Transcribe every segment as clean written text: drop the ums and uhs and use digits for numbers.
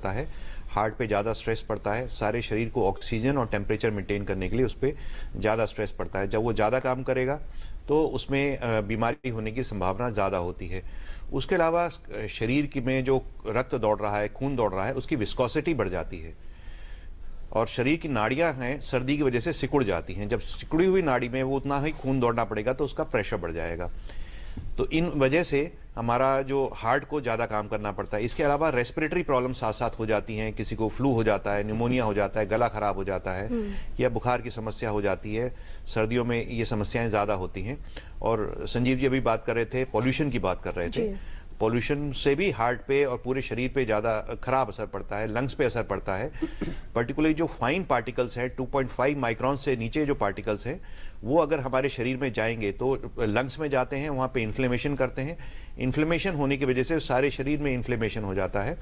पड़ता है, हार्ट पे ज़्यादा स्ट्रेस पड़ता है, सारे शरीर को ऑक्सीजन और टेम्परेचर मेंटेन करने के लिए उस पर ज़्यादा स्ट्रेस पड़ता है। जब वो ज़्यादा काम करेगा तो उसमें बीमारी होने की संभावना ज़्यादा होती है। उसके अलावा शरीर की में जो रक्त दौड़ रहा है, खून दौड़ रहा है, उसकी विस्कोसिटी बढ़ जाती है और शरीर की नाड़ियां हैं सर्दी की वजह से सिकुड़ जाती हैं। जब सिकुड़ी हुई नाड़ी में वो उतना ही खून दौड़ना पड़ेगा तो उसका प्रेशर बढ़ जाएगा। तो इन वजह से हमारा जो हार्ट को ज़्यादा काम करना पड़ता है। इसके अलावा रेस्पिरेटरी प्रॉब्लम साथ साथ हो जाती हैं, किसी को फ्लू हो जाता है, निमोनिया हो जाता है, गला खराब हो जाता है या बुखार की समस्या हो जाती है। सर्दियों में ये समस्याएं ज़्यादा होती हैं। और संजीव जी अभी बात कर रहे थे, पॉल्यूशन की बात कर रहे थे। पॉल्यूशन से भी हार्ट पे और पूरे शरीर पे ज़्यादा खराब असर पड़ता है, लंग्स पे असर पड़ता है। पर्टिकुलरली जो फाइन पार्टिकल्स हैं, 2.5 माइक्रॉन से नीचे जो पार्टिकल्स हैं, वो अगर हमारे शरीर में जाएंगे तो लंग्स में जाते हैं, वहाँ पे इन्फ्लेमेशन करते हैं। इन्फ्लेमेशन होने की वजह से सारे शरीर में इन्फ्लेमेशन हो जाता है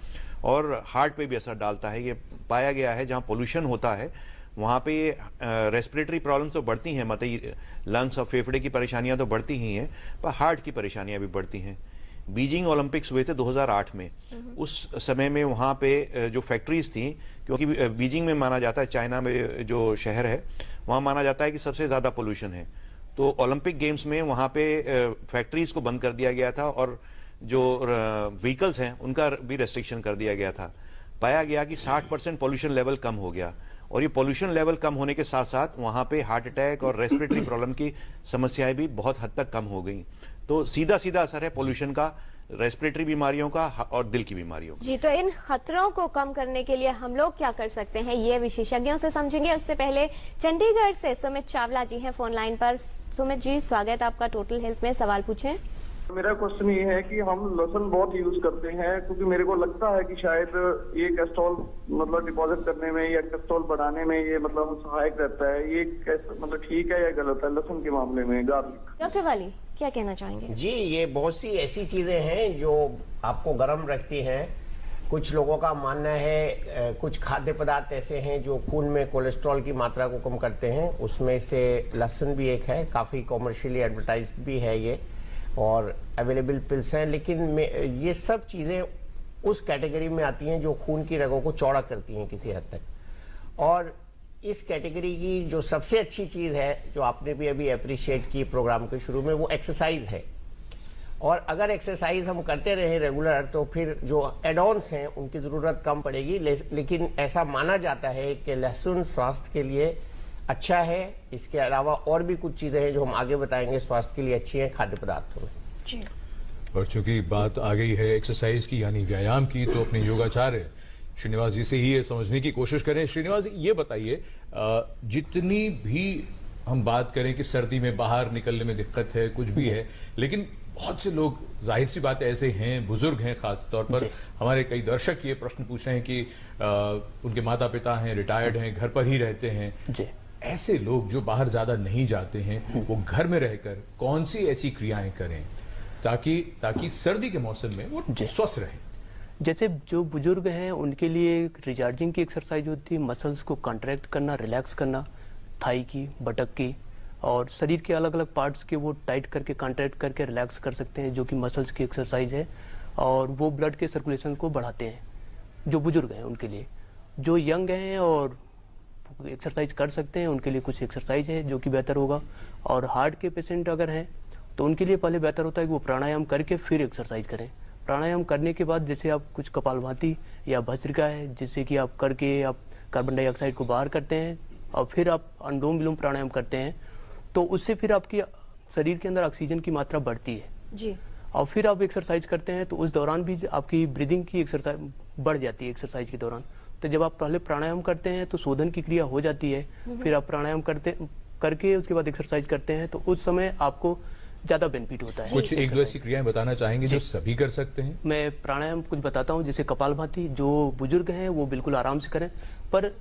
और हार्ट पे भी असर डालता है। ये पाया गया है जहाँ पोल्यूशन होता है वहाँ पे रेस्पिरेटरी प्रॉब्लम्स तो बढ़ती हैं, मतलब लंग्स और फेफड़े की परेशानियां तो बढ़ती ही हैं, पर हार्ट की परेशानियां भी बढ़ती हैं। बीजिंग ओलंपिक्स हुए थे 2008 में। उस समय में वहाँ पे जो फैक्ट्रीज थी, क्योंकि बीजिंग में माना जाता है, चाइना में जो शहर है वहाँ माना जाता है कि सबसे ज़्यादा पोल्यूशन है। तो ओलंपिक गेम्स में वहाँ पे फैक्ट्रीज को बंद कर दिया गया था और जो व्हीकल्स हैं उनका भी रेस्ट्रिक्शन कर दिया गया था। पाया गया कि 60% पोल्यूशन लेवल कम हो गया और ये पोल्यूशन लेवल कम होने के साथ साथ वहाँ पे हार्ट अटैक और रेस्पिरेटरी प्रॉब्लम की समस्याएं भी बहुत हद तक कम हो गई। तो सीधा सीधा असर है पोल्यूशन का रेस्पिरेटरी बीमारियों का और दिल की बीमारियों का। जी, तो इन खतरों को कम करने के लिए हम लोग क्या कर सकते हैं, ये विशेषज्ञों से समझेंगे। उससे पहले चंडीगढ़ से सुमित चावला जी हैं फोन लाइन पर। सुमित जी, स्वागत आपका टोटल हेल्थ में, सवाल पूछें। मेरा क्वेश्चन ये है कि हम लहसुन बहुत यूज करते हैं, क्योंकि मेरे को लगता है कि शायद ये कोलेस्ट्रॉल मतलब डिपॉजिट करने में या कोलेस्ट्रॉल बढ़ाने में ये मतलब सहायक रहता है। ये कैसे मतलब ठीक है या गलत है लहसुन के मामले में? गार्लिक। डॉक्टर वाली क्या कहना चाहेंगे? जी, ये बहुत सी ऐसी चीजें हैं जो आपको गर्म रखती हैं। कुछ लोगों का मानना है कुछ खाद्य पदार्थ ऐसे हैं जो खून में कोलेस्ट्रॉल की मात्रा को कम करते हैं, उसमें से लहसुन भी एक है। काफी कॉमर्शियली एडवर्टाइज्ड भी है ये और अवेलेबल पिल्स हैं। लेकिन ये सब चीजें उस कैटेगरी में आती हैं जो खून की रगों को चौड़ा करती हैं किसी हद तक। और इस कैटेगरी की जो सबसे अच्छी चीज है, जो आपने भी अभी अप्रिशिएट की प्रोग्राम के शुरू में, वो एक्सरसाइज है। और अगर एक्सरसाइज हम करते रहे रेगुलर तो फिर जो एड-ऑन्स हैं उनकी जरूरत कम पड़ेगी। लेकिन ऐसा माना जाता है कि लहसुन स्वास्थ्य के लिए अच्छा है। इसके अलावा और भी कुछ चीजें हैं जो हम आगे बताएंगे स्वास्थ्य के लिए अच्छी हैं खाद्य पदार्थों में। जी। और चूंकि बात आ गई है एक्सरसाइज की यानी व्यायाम की, तो अपने योगाचार्य श्रीनिवास जी से ही ये समझने की कोशिश करें। श्रीनिवास जी, ये बताइए, जितनी भी हम बात करें कि सर्दी में बाहर निकलने में दिक्कत है, कुछ भी है, लेकिन बहुत से लोग, जाहिर सी बात ऐसे हैं, बुजुर्ग हैं, खास तौर पर हमारे कई दर्शक ये प्रश्न पूछ रहे हैं कि उनके माता पिता हैं, रिटायर्ड हैं, घर पर ही रहते हैं जी। ऐसे लोग जो बाहर ज्यादा नहीं जाते हैं, वो घर में रहकर कौन सी ऐसी क्रियाएं करें ताकि सर्दी के मौसम में वो स्वस्थ रहें? जैसे जो बुजुर्ग हैं उनके लिए रिचार्जिंग की एक्सरसाइज होती है, मसल्स को कॉन्ट्रैक्ट करना, रिलैक्स करना, थाई की, बटक की और शरीर के अलग अलग पार्ट्स के वो टाइट करके कॉन्ट्रैक्ट करके रिलैक्स कर सकते हैं, जो कि मसल्स की एक्सरसाइज है और वो ब्लड के सर्कुलेशन को बढ़ाते हैं जो बुजुर्ग हैं उनके लिए। जो यंग हैं और एक्सरसाइज कर सकते हैं उनके लिए कुछ एक्सरसाइज है जो कि बेहतर होगा। और हार्ट के पेशेंट अगर हैं तो उनके लिए पहले बेहतर होता है कि वो प्राणायाम करके फिर एक्सरसाइज करें। प्राणायाम करने के बाद जैसे आप कुछ कपालभाति या भस्त्रिका है, जिससे कि आप करके आप कार्बन डाइऑक्साइड को बाहर करते हैं और फिर आप अनुलोम विलोम प्राणायाम करते हैं, तो उससे फिर आपकी शरीर के अंदर ऑक्सीजन की मात्रा बढ़ती है जी। और फिर आप एक्सरसाइज करते हैं तो उस दौरान भी आपकी ब्रीदिंग की एक्सरसाइज बढ़ जाती है एक्सरसाइज के दौरान। तो जब आप पहले प्राणायाम करते हैं तो शोधन की क्रिया हो जाती है, फिर आप प्राणायाम करके उसके बाद एक्सरसाइज करते हैं तो उस समय आपको ज्यादा बेनिफिट होता है। कुछ एक दो ऐसी क्रियाएं बताना चाहेंगे जो सभी कर सकते हैं? मैं प्राणायाम कुछ बताता हूँ, जैसे कपालभाति जो बुजुर्ग हैं वो बिल्कुल आराम से करें, पर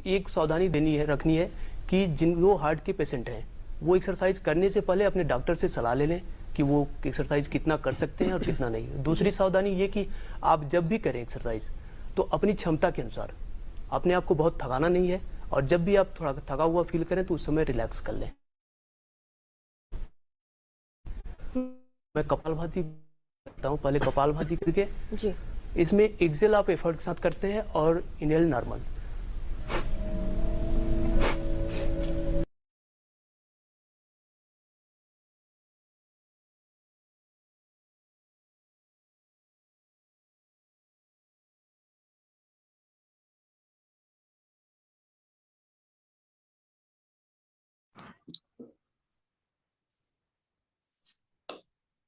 एक सावधानी रखनी है कि जिन हार्ट के पेशेंट हैं वो एक्सरसाइज करने से पहले अपने डॉक्टर से सलाह ले लें कि वो एक्सरसाइज कितना कर सकते हैं और कितना नहीं। दूसरी सावधानी ये कि आप जब भी करें एक्सरसाइज तो अपनी क्षमता के अनुसार, अपने आप को बहुत थकाना नहीं है और जब भी आप थोड़ा थका हुआ फील करें तो उस समय रिलैक्स कर लें। मैं कपालभाति करता हूँ, पहले कपालभाति करके इसमें एक्सेल आप एफर्ट के साथ करते हैं और inhale normal.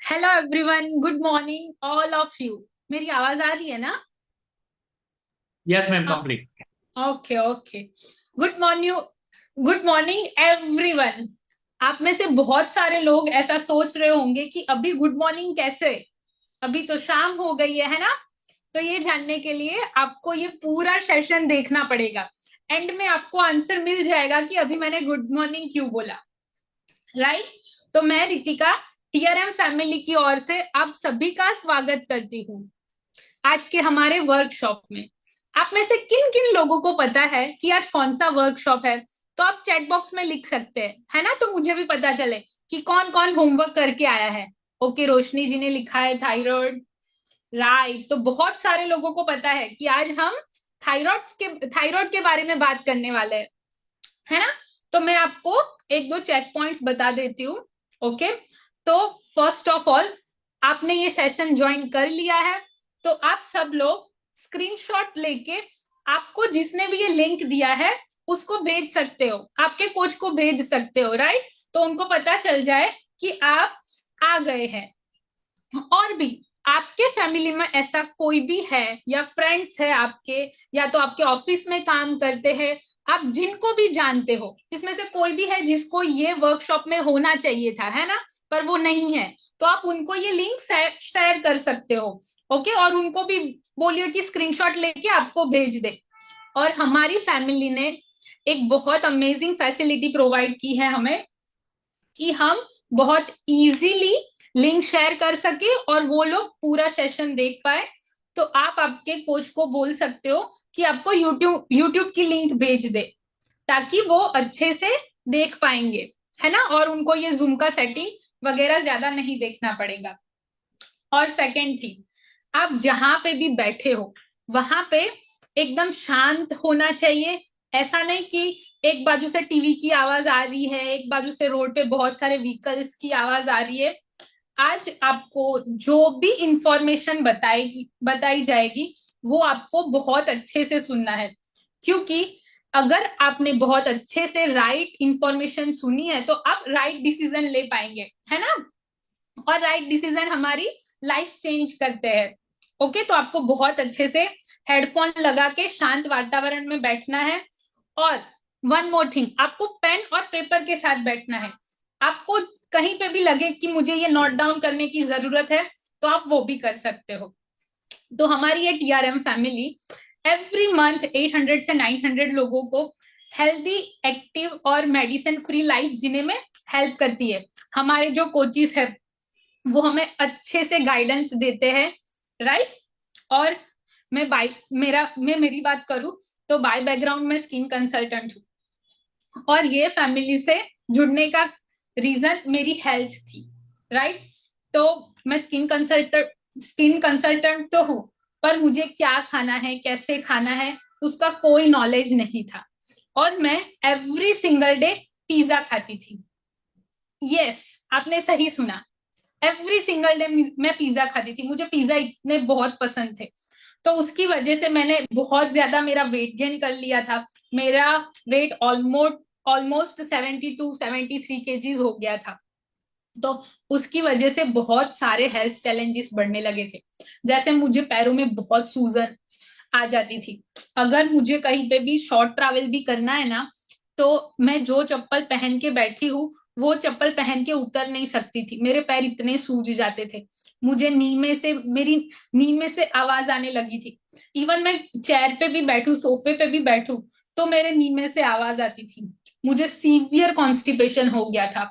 Hello everyone, good morning all of you. मेरी आवाज आ रही है ना? Yes, ma'am, complete. Okay okay. Good morning everyone. आप में से बहुत सारे लोग ऐसा सोच रहे होंगे कि अभी गुड मॉर्निंग कैसे, अभी तो शाम हो गई है ना? तो ये जानने के लिए आपको ये पूरा सेशन देखना पड़ेगा। एंड में आपको आंसर मिल जाएगा कि अभी मैंने गुड मॉर्निंग क्यों बोला, राइट? तो मैं रितिका टीआरएम फैमिली की ओर से आप सभी का स्वागत करती हूँ आज के हमारे वर्कशॉप में। आप में से किन किन लोगों को पता है कि आज कौन सा वर्कशॉप है? तो आप चैट बॉक्स में लिख सकते हैं, है ना? तो मुझे भी पता चले कि कौन कौन होमवर्क करके आया है। ओके, रोशनी जी ने लिखा है थायराइड, राइट। तो बहुत सारे लोगों को पता है कि आज हम थायराइड के बारे में बात करने वाले हैं, है ना? तो मैं आपको एक दो चेक पॉइंट्स बता देती हूँ। ओके, तो फर्स्ट ऑफ ऑल आपने ये सेशन ज्वाइन कर लिया है, तो आप सब लोग स्क्रीनशॉट लेके आपको जिसने भी ये लिंक दिया है उसको भेज सकते हो, आपके कोच को भेज सकते हो, राइट? तो उनको पता चल जाए कि आप आ गए हैं। और भी आपके फैमिली में ऐसा कोई भी है या फ्रेंड्स है आपके, या तो आपके ऑफिस में काम करते हैं, आप जिनको भी जानते हो, इसमें से कोई भी है जिसको ये वर्कशॉप में होना चाहिए था, है ना, पर वो नहीं है, तो आप उनको ये लिंक शेयर कर सकते हो। ओके, और उनको भी बोलिए कि स्क्रीनशॉट लेके आपको भेज दे। और हमारी फैमिली ने एक बहुत अमेजिंग फैसिलिटी प्रोवाइड की है हमें कि हम बहुत इजीली लिंक शेयर कर सके और वो लोग पूरा सेशन देख पाए। तो आप आपके कोच को बोल सकते हो कि आपको यूट्यूब की लिंक भेज दे, ताकि वो अच्छे से देख पाएंगे, है ना? और उनको ये जूम का सेटिंग वगैरह ज्यादा नहीं देखना पड़ेगा। और सेकंड थिंग, आप जहां पे भी बैठे हो वहां पे एकदम शांत होना चाहिए। ऐसा नहीं कि एक बाजू से टीवी की आवाज आ रही है, एक बाजू से रोड पे बहुत सारे व्हीकल्स की आवाज आ रही है। आज आपको जो भी इंफॉर्मेशन बताई जाएगी वो आपको बहुत अच्छे से सुनना है, क्योंकि अगर आपने बहुत अच्छे से राइट इंफॉर्मेशन सुनी है तो आप राइट डिसीजन ले पाएंगे, है ना? और राइट डिसीजन हमारी लाइफ चेंज करते हैं। ओके, तो आपको बहुत अच्छे से हेडफोन लगा के शांत वातावरण में बैठना है। और वन मोर थिंग, आपको पेन और पेपर के साथ बैठना है। आपको कहीं पे भी लगे कि मुझे ये नोट डाउन करने की जरूरत है तो आप वो भी कर सकते हो। तो हमारी ये टीआरएम फैमिली एवरी मंथ 800 से 900 लोगों को हेल्दी, एक्टिव और मेडिसिन फ्री लाइफ जीने में हेल्प करती है। हमारे जो कोचिस है वो हमें अच्छे से गाइडेंस देते हैं, राइट? और मैं मेरी बात करूं तो बाय बैकग्राउंड में स्किन कंसल्टेंट हूँ, और ये फैमिली से जुड़ने का रीजन मेरी हेल्थ थी, राइट? तो मैं स्किन कंसल्टेंट तो हूँ, पर मुझे क्या खाना है, कैसे खाना है, उसका कोई नॉलेज नहीं था। और मैं एवरी सिंगल डे पिज्जा खाती थी। यस, आपने सही सुना, एवरी सिंगल डे मैं पिज्जा खाती थी। मुझे पिज्जा इतने बहुत पसंद थे, तो उसकी वजह से मैंने बहुत ज्यादा मेरा वेट गेन कर लिया था। मेरा वेट ऑलमोस्ट 72-73 केजीज हो गया था। तो उसकी वजह से बहुत सारे हेल्थ चैलेंजेस बढ़ने लगे थे। जैसे मुझे पैरों में बहुत सूजन आ जाती थी। अगर मुझे कहीं पे भी शॉर्ट ट्रैवल भी करना है ना, तो मैं जो चप्पल पहन के बैठी हूँ वो चप्पल पहन के उतर नहीं सकती थी। मेरे पैर इतने सूज जाते थे। मुझे मेरी नी में से आवाज आने लगी थी। इवन मैं चेयर पे भी बैठू, सोफे पे भी बैठू, तो मेरे नी में से आवाज आती थी। मुझे सीवियर कॉन्स्टिपेशन हो गया था।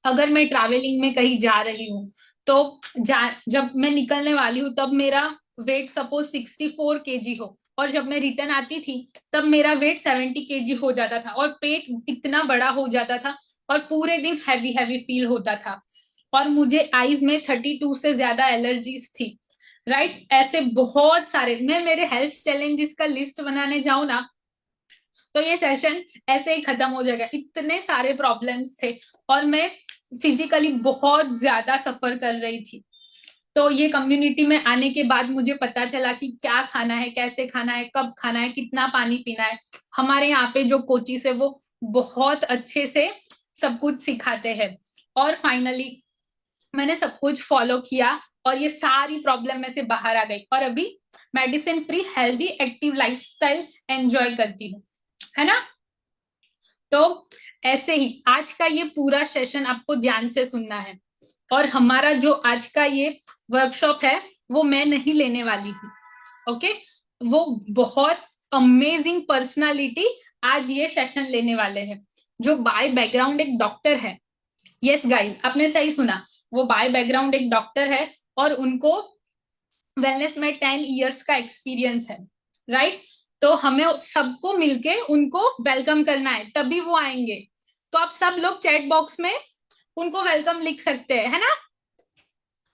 अगर मैं ट्रैवलिंग में कहीं जा रही हूँ तो जब मैं निकलने वाली हूँ तब मेरा वेट सपोज 64 केजी हो, और जब मैं रिटर्न आती थी तब मेरा वेट 70 केजी हो जाता था, और पेट इतना बड़ा हो जाता था, और पूरे दिन हैवी हैवी फील होता था। और मुझे आईज में 32 से ज्यादा एलर्जीज थी। राइट। ऐसे बहुत सारे, मैं मेरे हेल्थ चैलेंजेस का लिस्ट बनाने जाऊं ना तो ये सेशन ऐसे ही खत्म हो जाएगा, इतने सारे प्रॉब्लम्स थे और मैं फिजिकली बहुत ज्यादा सफर कर रही थी। तो ये कम्युनिटी में आने के बाद मुझे पता चला कि क्या खाना है, कैसे खाना है, कब खाना है, कितना पानी पीना है। हमारे यहाँ पे जो कोचिस है वो बहुत अच्छे से सब कुछ सिखाते हैं। और फाइनली मैंने सब कुछ फॉलो किया और ये सारी प्रॉब्लम में से बाहर आ गई और अभी medicine free healthy active lifestyle enjoy करती हूँ, है ना। तो ऐसे ही आज का ये पूरा सेशन आपको ध्यान से सुनना है और हमारा जो आज का ये वर्कशॉप है वो मैं नहीं लेने वाली हूँ, ओके। वो बहुत अमेजिंग पर्सनालिटी आज ये सेशन लेने वाले हैं जो बाय बैकग्राउंड एक डॉक्टर है। यस गाइस, आपने सही सुना, वो बाय बैकग्राउंड एक डॉक्टर है और उनको वेलनेस में 10 इयर्स का एक्सपीरियंस है, राइट। तो हमें सबको मिलके उनको वेलकम करना है, तभी वो आएंगे। तो आप सब लोग चैट बॉक्स में उनको वेलकम लिख सकते हैं, है ना।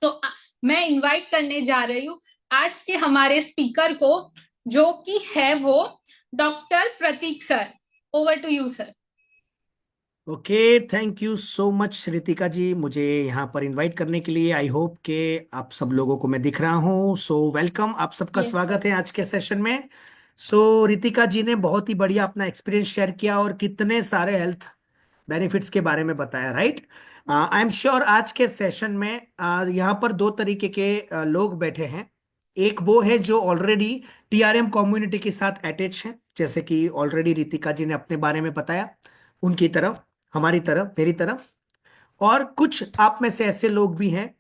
तो मैं इनवाइट करने जा रही हूँ आज के हमारे स्पीकर को, जो कि है वो doctor Prateek sir. Over to you sir. Okay, thank you so much Ritika ji, मुझे यहाँ पर इनवाइट करने के लिए। आई होप के आप सब लोगों को मैं दिख रहा हूँ। सो वेलकम, आप सबका Yes, स्वागत sir. है आज के सेशन में। सो रितिका जी ने बहुत ही बढ़िया अपना एक्सपीरियंस शेयर किया और कितने सारे हेल्थ बेनिफिट्स के बारे में बताया, राइट। आई एम श्योर आज के सेशन में यहाँ पर दो तरीके के लोग बैठे हैं। एक वो है जो ऑलरेडी टीआरएम कम्युनिटी के साथ अटैच है, जैसे कि ऑलरेडी रितिका जी ने अपने बारे में बताया, उनकी तरफ, हमारी तरफ, मेरी तरफ। और कुछ आप में से ऐसे लोग भी हैं,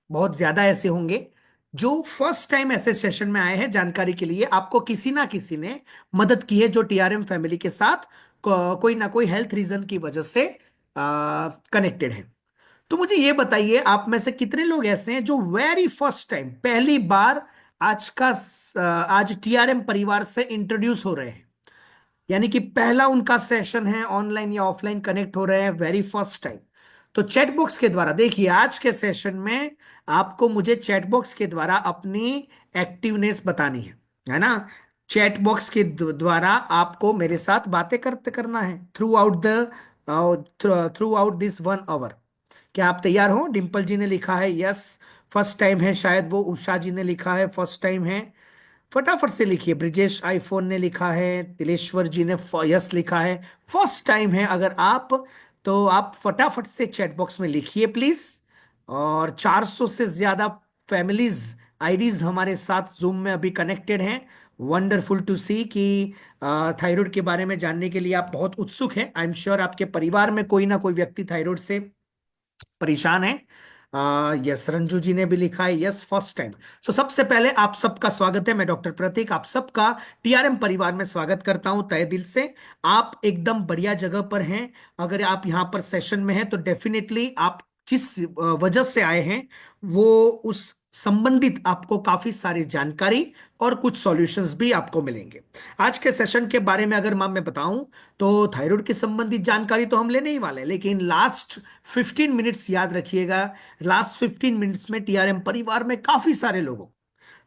बहुत ज्यादा ऐसे होंगे, जो फर्स्ट टाइम ऐसे सेशन में आए हैं जानकारी के लिए। आपको किसी ना किसी ने मदद की है जो टीआरएम फैमिली के साथ कोई ना कोई हेल्थ रीजन की वजह से कनेक्टेड है। तो मुझे ये बताइए, आप में से कितने लोग ऐसे हैं जो वेरी फर्स्ट टाइम, पहली बार आज टीआरएम परिवार से इंट्रोड्यूस हो रहे हैं, यानी कि पहला उनका सेशन है, ऑनलाइन या ऑफलाइन कनेक्ट हो रहे हैं वेरी फर्स्ट टाइम। तो चैट बॉक्स के द्वारा देखिए, आज के सेशन में आपको मुझे चैट बॉक्स के द्वारा अपनी एक्टिवनेस बतानी है ना। चैट बॉक्स के द्वारा आपको मेरे साथ बातें करना है थ्रू आउट दिस 1 आवर। क्या आप तैयार हो? डिम्पल जी ने लिखा है यस, फर्स्ट टाइम है शायद वो। उषा जी ने लिखा है फर्स्ट टाइम है, फटाफट से लिखिए। ब्रिजेश आईफोन ने लिखा है, तिलेश्वर जी ने यस लिखा है, फर्स्ट टाइम है अगर आप, तो आप फटाफट से चैट बॉक्स में लिखिए प्लीज। और 400 से ज्यादा फैमिलीज आईडीज हमारे साथ जूम में अभी कनेक्टेड हैं। वंडरफुल टू सी कि थायराइड के बारे में जानने के लिए आप बहुत उत्सुक हैं। आई एम श्योर आपके परिवार में कोई ना कोई व्यक्ति थायराइड से परेशान है। यस, रंजू जी ने भी लिखा है यस, फर्स्ट टाइम। सो सबसे पहले आप सबका स्वागत है, मैं डॉक्टर प्रतीक आप सबका टीआरएम परिवार में स्वागत करता हूं तहे दिल से। आप एकदम बढ़िया जगह पर हैं। अगर आप यहां पर सेशन में हैं तो डेफिनेटली आप जिस वजह से आए हैं वो उस संबंधित आपको काफी सारी जानकारी और कुछ सॉल्यूशंस भी आपको मिलेंगे। आज के सेशन के बारे में अगर मैं बताऊं तो थायराइड के संबंधित जानकारी तो हम लेने ही वाले हैं, लेकिन लास्ट 15 मिनट्स याद रखिएगा। लास्ट 15 मिनट्स में टीआरएम परिवार में काफी सारे लोगों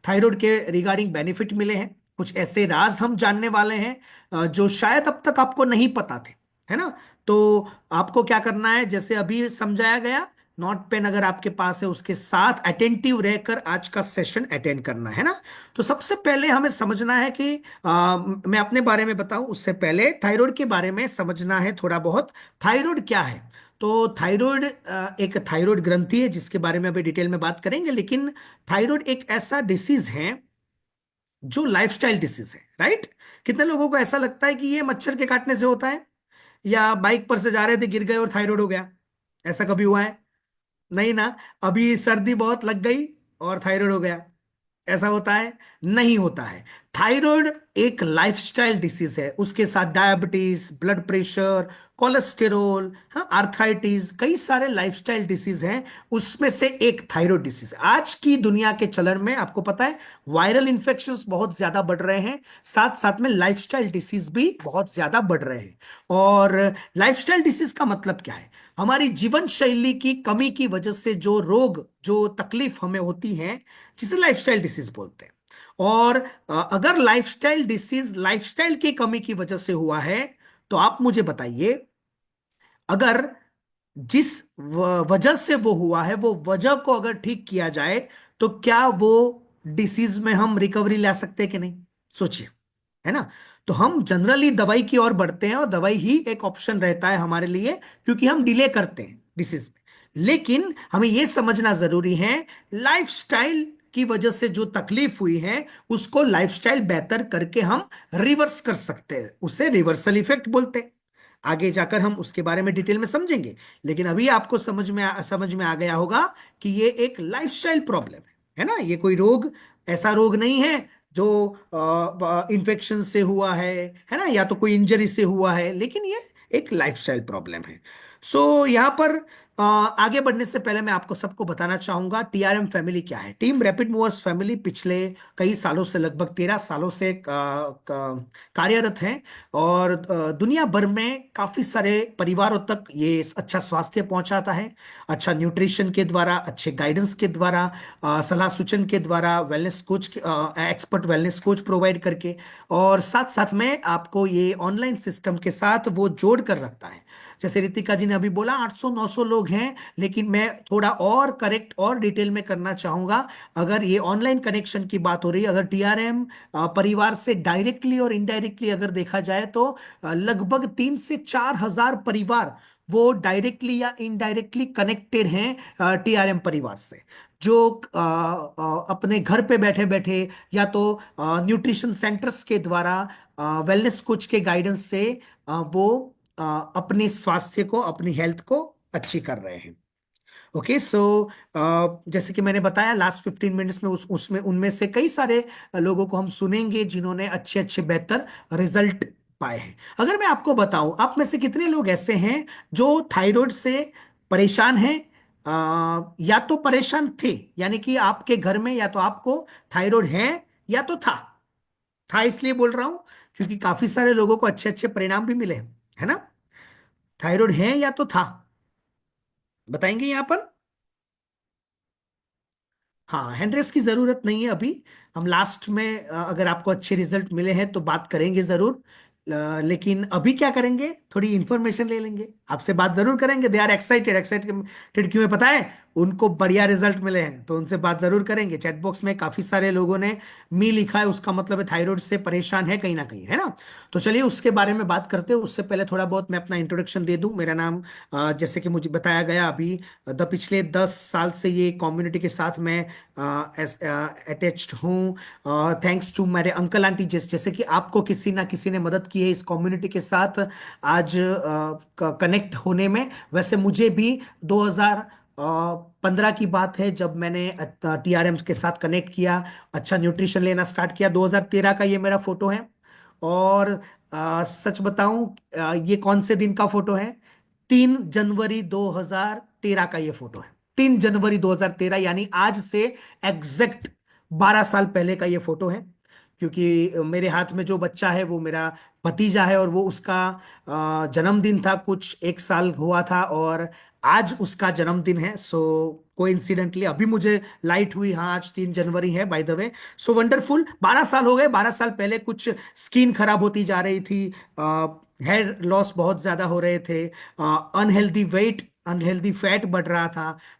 थायराइड के रिगार्डिंग बेनिफिट मिले हैं। कुछ ऐसे राज हम जानने वाले हैं जो शायद अब तक आपको नहीं पता थे, है ना। तो आपको क्या करना है, जैसे अभी समझाया गया, नोट पेन अगर आपके पास है उसके साथ अटेंटिव रहकर आज का सेशन अटेंड करना है ना। तो सबसे पहले हमें समझना है कि मैं अपने बारे में बताऊं उससे पहले थायराइड के बारे में समझना है थोड़ा बहुत। थायराइड क्या है? तो थायराइड एक थायराइड ग्रंथि है जिसके बारे में अभी डिटेल में बात करेंगे, लेकिन थायराइड एक ऐसा डिसीज है जो लाइफस्टाइल डिसीज है, राइट। कितने लोगों को ऐसा लगता है कि ये मच्छर के काटने से होता है, या बाइक पर से जा रहे थे गिर गए और थायराइड हो गया? ऐसा कभी हुआ है? नहीं ना। अभी सर्दी बहुत लग गई और थायराइड हो गया, ऐसा होता है? नहीं होता है। थायराइड एक लाइफस्टाइल डिसीज है, उसके साथ diabetes, blood pressure, cholesterol, arthritis, कई सारे लाइफस्टाइल डिसीज हैं, उसमें से एक थायराइड डिसीज है। आज की दुनिया के चलन में आपको पता है वायरल इंफेक्शंस बहुत ज्यादा बढ़ रहे हैं, साथ साथ में लाइफस्टाइल डिसीज भी बहुत ज्यादा बढ़ रहे हैं। और लाइफस्टाइल डिसीज का मतलब क्या है? हमारी जीवन शैली की कमी की वजह से जो रोग, जो तकलीफ हमें होती है, जिसे लाइफस्टाइल डिसीज बोलते हैं। और अगर लाइफस्टाइल की कमी की वजह से हुआ है, तो आप मुझे बताइए, अगर जिस वजह से वो हुआ है, वो वजह को अगर ठीक किया जाए, तो क्या वो डिसीज में हम रिकवरी ला सकते हैं कि नहीं? सोचिए, है ना। तो हम जनरली दवाई की ओर बढ़ते हैं, और दवाई ही एक ऑप्शन रहता है हमारे लिए, क्योंकि हम डिले करते हैं डिसीज में। लेकिन हमें यह समझना जरूरी है, लाइफस्टाइल की वजह से जो तकलीफ हुई है, उसको लाइफस्टाइल बेहतर करके हम रिवर्स कर सकते हैं। उसे रिवर्सल इफेक्ट बोलते हैं। आगे जाकर हम उसके बारे में डिटेल में समझेंगे, लेकिन अभी आपको समझ में आ गया होगा कि ये एक लाइफस्टाइल प्रॉब्लम है ना। ये कोई रोग, ऐसा रोग नहीं है जो इन्फेक्शन से हुआ है ना, या तो कोई इंजरी से हुआ है, लेकिन ये एक लाइफस्टाइल प्रॉब्लम है। सो यहाँ पर आगे बढ़ने से पहले मैं आपको सबको बताना चाहूंगा टीआरएम फैमिली क्या है। टीम रैपिड मूवर्स फैमिली पिछले कई सालों से, लगभग 13 सालों से कार्यरत है, और दुनिया भर में काफी सारे परिवारों तक ये अच्छा स्वास्थ्य पहुंचाता है, अच्छा न्यूट्रिशन के द्वारा, अच्छे गाइडेंस के द्वारा, सलाह सूचन के द्वारा, wellness coach, expert wellness coach provide करके, और साथ साथ में आपको ये ऑनलाइन सिस्टम के साथ वो जोड़ कर रखता है। जैसे रितिका जी ने अभी बोला 800-900 लोग हैं, लेकिन मैं थोड़ा और करेक्ट और डिटेल में करना चाहूंगा। अगर ये ऑनलाइन कनेक्शन की बात हो रही है, अगर टीआरएम परिवार से डायरेक्टली और इनडायरेक्टली अगर देखा जाए, तो लगभग 3 से 4 हजार परिवार वो डायरेक्टली या इनडायरेक्टली कनेक्टेड हैं टीआरएम परिवार से, जो अपने घर पे बैठे बैठे या तो न्यूट्रिशन सेंटर्स के द्वारा, वेलनेस कोच के गाइडेंस से वो अपने स्वास्थ्य को, अपनी हेल्थ को अच्छी कर रहे हैं। ओके, सो जैसे कि मैंने बताया, लास्ट 15 मिनट्स में उसमें उनमें से कई सारे लोगों को हम सुनेंगे जिन्होंने अच्छे अच्छे बेहतर रिजल्ट पाए हैं। अगर मैं आपको बताऊं, आप में से कितने लोग ऐसे हैं जो थायराइड से परेशान हैं, या तो परेशान थे, यानी कि आपके घर में या तो आपको थायराइड है या तो था इसलिए बोल रहा हूं क्योंकि काफी सारे लोगों को अच्छे अच्छे परिणाम भी मिले, है ना। थायराइड है या तो था, बताएंगे यहां पर। हाँ, हैंड की जरूरत नहीं है अभी, हम लास्ट में अगर आपको अच्छे रिजल्ट मिले हैं तो बात करेंगे जरूर। लेकिन अभी क्या करेंगे, थोड़ी इंफॉर्मेशन ले लेंगे, आपसे बात जरूर करेंगे। दे आर एक्साइटेड क्यों है पता है? उनको बढ़िया रिजल्ट मिले हैं, तो उनसे बात जरूर करेंगे। चैट बॉक्स में काफी सारे लोगों ने मी लिखा है, उसका मतलब है थायराइड से परेशान है कहीं ना कहीं, है ना। तो चलिए उसके बारे में बात करते हैं। उससे पहले थोड़ा बहुत मैं अपना इंट्रोडक्शन दे दूं। मेरा नाम, जैसे कि मुझे बताया गया अभी, पिछले 10 साल से ये कम्युनिटी के साथ मैं अटैच्ड हूँ, थैंक्स टू मेरे अंकल आंटी, जैसे कि आपको किसी ना किसी ने मदद की है इस कम्युनिटी के साथ आज कनेक्ट होने में। वैसे मुझे भी 2015 की बात है जब मैंने टीआरएम के साथ कनेक्ट किया, अच्छा न्यूट्रिशन लेना स्टार्ट किया। 2013 का ये मेरा फोटो है, और सच बताऊं, ये कौन से दिन का फोटो है? 3 जनवरी 2013 का ये फोटो है। 3 जनवरी 2013, यानी आज से एग्जैक्ट 12 साल पहले का ये फोटो है। क्योंकि मेरे हाथ में जो बच्चा है वो मेरा भतीजा है, और वो उसका जन्मदिन था, कुछ 1 साल हुआ था, और आज उसका जन्मदिन है। सो कोइंसिडेंटली अभी मुझे लाइट हुई, हाँ आज 3 जनवरी है by the way. So wonderful, 12 साल हो गए। 12 साल पहले कुछ स्किन खराब होती जा रही थी, हेयर लॉस बहुत ज्यादा हो रहे थे, अनहेल्दी वेट, अनहेल्दी फैट बढ़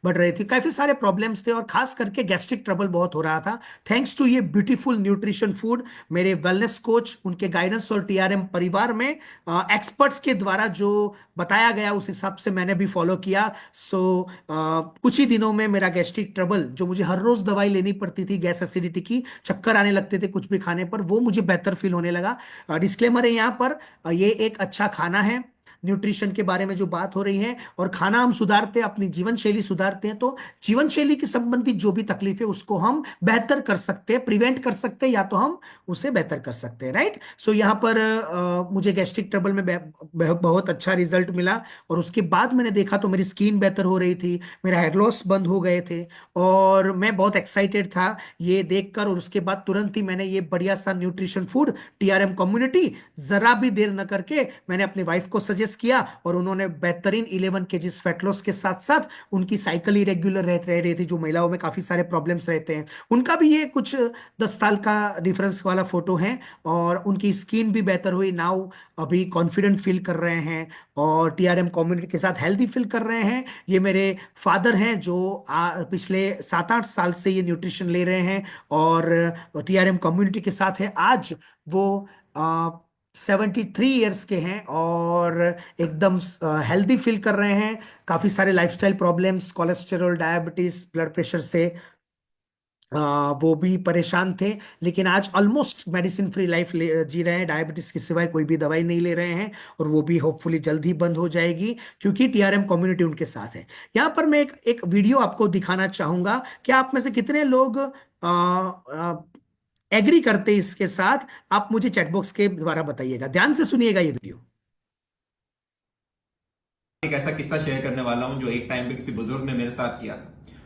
रही थी, काफी सारे प्रॉब्लम्स थे, और खास करके गैस्ट्रिक ट्रबल बहुत हो रहा था। थैंक्स टू ये ब्यूटीफुल न्यूट्रिशन फूड, मेरे वेलनेस कोच, उनके गाइडेंस और टीआरएम परिवार में एक्सपर्ट्स के द्वारा जो बताया गया उस हिसाब से मैंने भी फॉलो किया। सो कुछ ही दिनों में मेरा गैस्ट्रिक ट्रबल, जो मुझे हर रोज दवाई लेनी पड़ती थी, गैस एसिडिटी की, चक्कर आने लगते थे कुछ भी खाने पर, वो मुझे बेहतर फील होने लगा। डिस्क्लेमर है यहाँ पर, ये एक अच्छा खाना है, न्यूट्रिशन के बारे में जो बात हो रही है, और खाना हम सुधारते हैं, अपनी जीवन शैली सुधारते हैं, तो जीवन शैली की संबंधित जो भी तकलीफ है उसको हम बेहतर कर सकते हैं, प्रिवेंट कर सकते हैं, या तो हम उसे बेहतर कर सकते हैं, राइट। सो यहाँ पर मुझे गैस्ट्रिक ट्रबल में बहुत अच्छा रिजल्ट मिला, और उसके बाद मैंने देखा तो मेरी स्किन बेहतर हो रही थी, मेरा हेयर लॉस बंद हो गए थे, और मैं बहुत एक्साइटेड था ये देखकर। और उसके बाद तुरंत ही मैंने ये बढ़िया सा न्यूट्रिशन फूड टीआरएम कम्युनिटी, जरा भी देर न करके मैंने अपनी वाइफ को सजेस्ट किया और उन्होंने बेहतरीन 11 केजीज फैट लॉस के साथ साथ उनकी साइकिल इरेग्युलर रह रही थी, जो महिलाओं में काफी सारे प्रॉब्लम्स रहते हैं। उनका भी ये कुछ 10 साल का डिफरेंस वाला फोटो है और उनकी स्किन भी बेहतर हुई। नाउ अभी कॉन्फिडेंट फील कर रहे हैं और टीआरएम कम्युनिटी के साथ हेल्दी फील कर रहे हैं। ये मेरे फादर हैं जो पिछले 7-8 साल से ये न्यूट्रिशन ले रहे हैं और टीआरएम कम्युनिटी के साथ है। आज वो 73 ईयर्स के हैं और एकदम हेल्दी फील कर रहे हैं। काफी सारे lifestyle problems, cholesterol, diabetes, blood pressure से वो भी परेशान थे, लेकिन आज ऑलमोस्ट मेडिसिन फ्री लाइफ जी रहे हैं। डायबिटीज के सिवाय कोई भी दवाई नहीं ले रहे हैं और वो भी होपफुली जल्द ही बंद हो जाएगी क्योंकि टीआरएम कम्युनिटी उनके साथ है। यहाँ पर मैं एक वीडियो आपको दिखाना चाहूंगा। क्या आप में से कितने लोग एग्री करते हैं इसके साथ? आप मुझे चैट बॉक्स के द्वारा बताइएगा। ध्यान से सुनिएगा ये वीडियो। एक ऐसा किस्सा शेयर करने वाला हूं जो एक टाइम पे किसी बुजुर्ग ने मेरे साथ किया।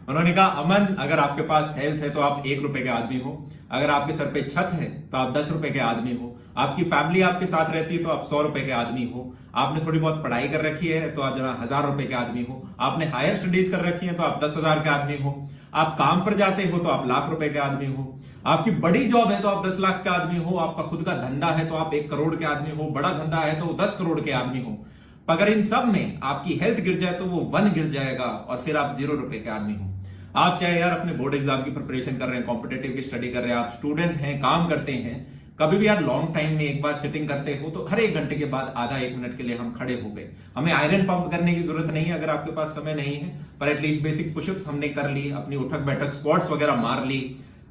उन्होंने कहा, अमन, अगर आपके पास हेल्थ है तो आप 1 रुपए के आदमी हो, अगर आपके सर पे छत है तो आप 10 रुपए के आदमी हो, आपकी फैमिली आपके साथ रहती है तो आप 100 रुपए के आदमी हो, आपने थोड़ी बहुत पढ़ाई कर रखी है तो आप 1000 रुपए के आदमी हो, आपने हायर स्टडीज कर रखी है तो आप 10,000 के आदमी हो, आप काम पर जाते हो तो आप लाख रुपए के आदमी हो, आपकी बड़ी जॉब है तो आप 10 लाख के आदमी हो, आपका खुद का धंधा है तो आप 1 करोड़ के आदमी हो, बड़ा धंधा है तो 10 करोड़ के आदमी हो। अगर इन सब में आपकी हेल्थ गिर जाए तो वो 1 गिर जाएगा और फिर आप 0 रुपए के आदमी हो। आप चाहे यार अपने बोर्ड एग्जाम की प्रिपरेशन कर रहे हैं, कॉम्पिटेटिव की स्टडी कर रहे हैं, आप स्टूडेंट हैं, काम करते हैं, कभी भी यार लॉन्ग टाइम में एक बार सिटिंग करते हो तो हर 1 घंटे के बाद आधा 1 मिनट के लिए हम खड़े हो गए। हमें आयरन पंप करने की जरूरत नहीं है अगर आपके पास समय नहीं है, पर एटलीस्ट बेसिक पुशअप्स हमने कर ली, अपनी उठक बैठक स्क्वाट्स वगैरह मार ली,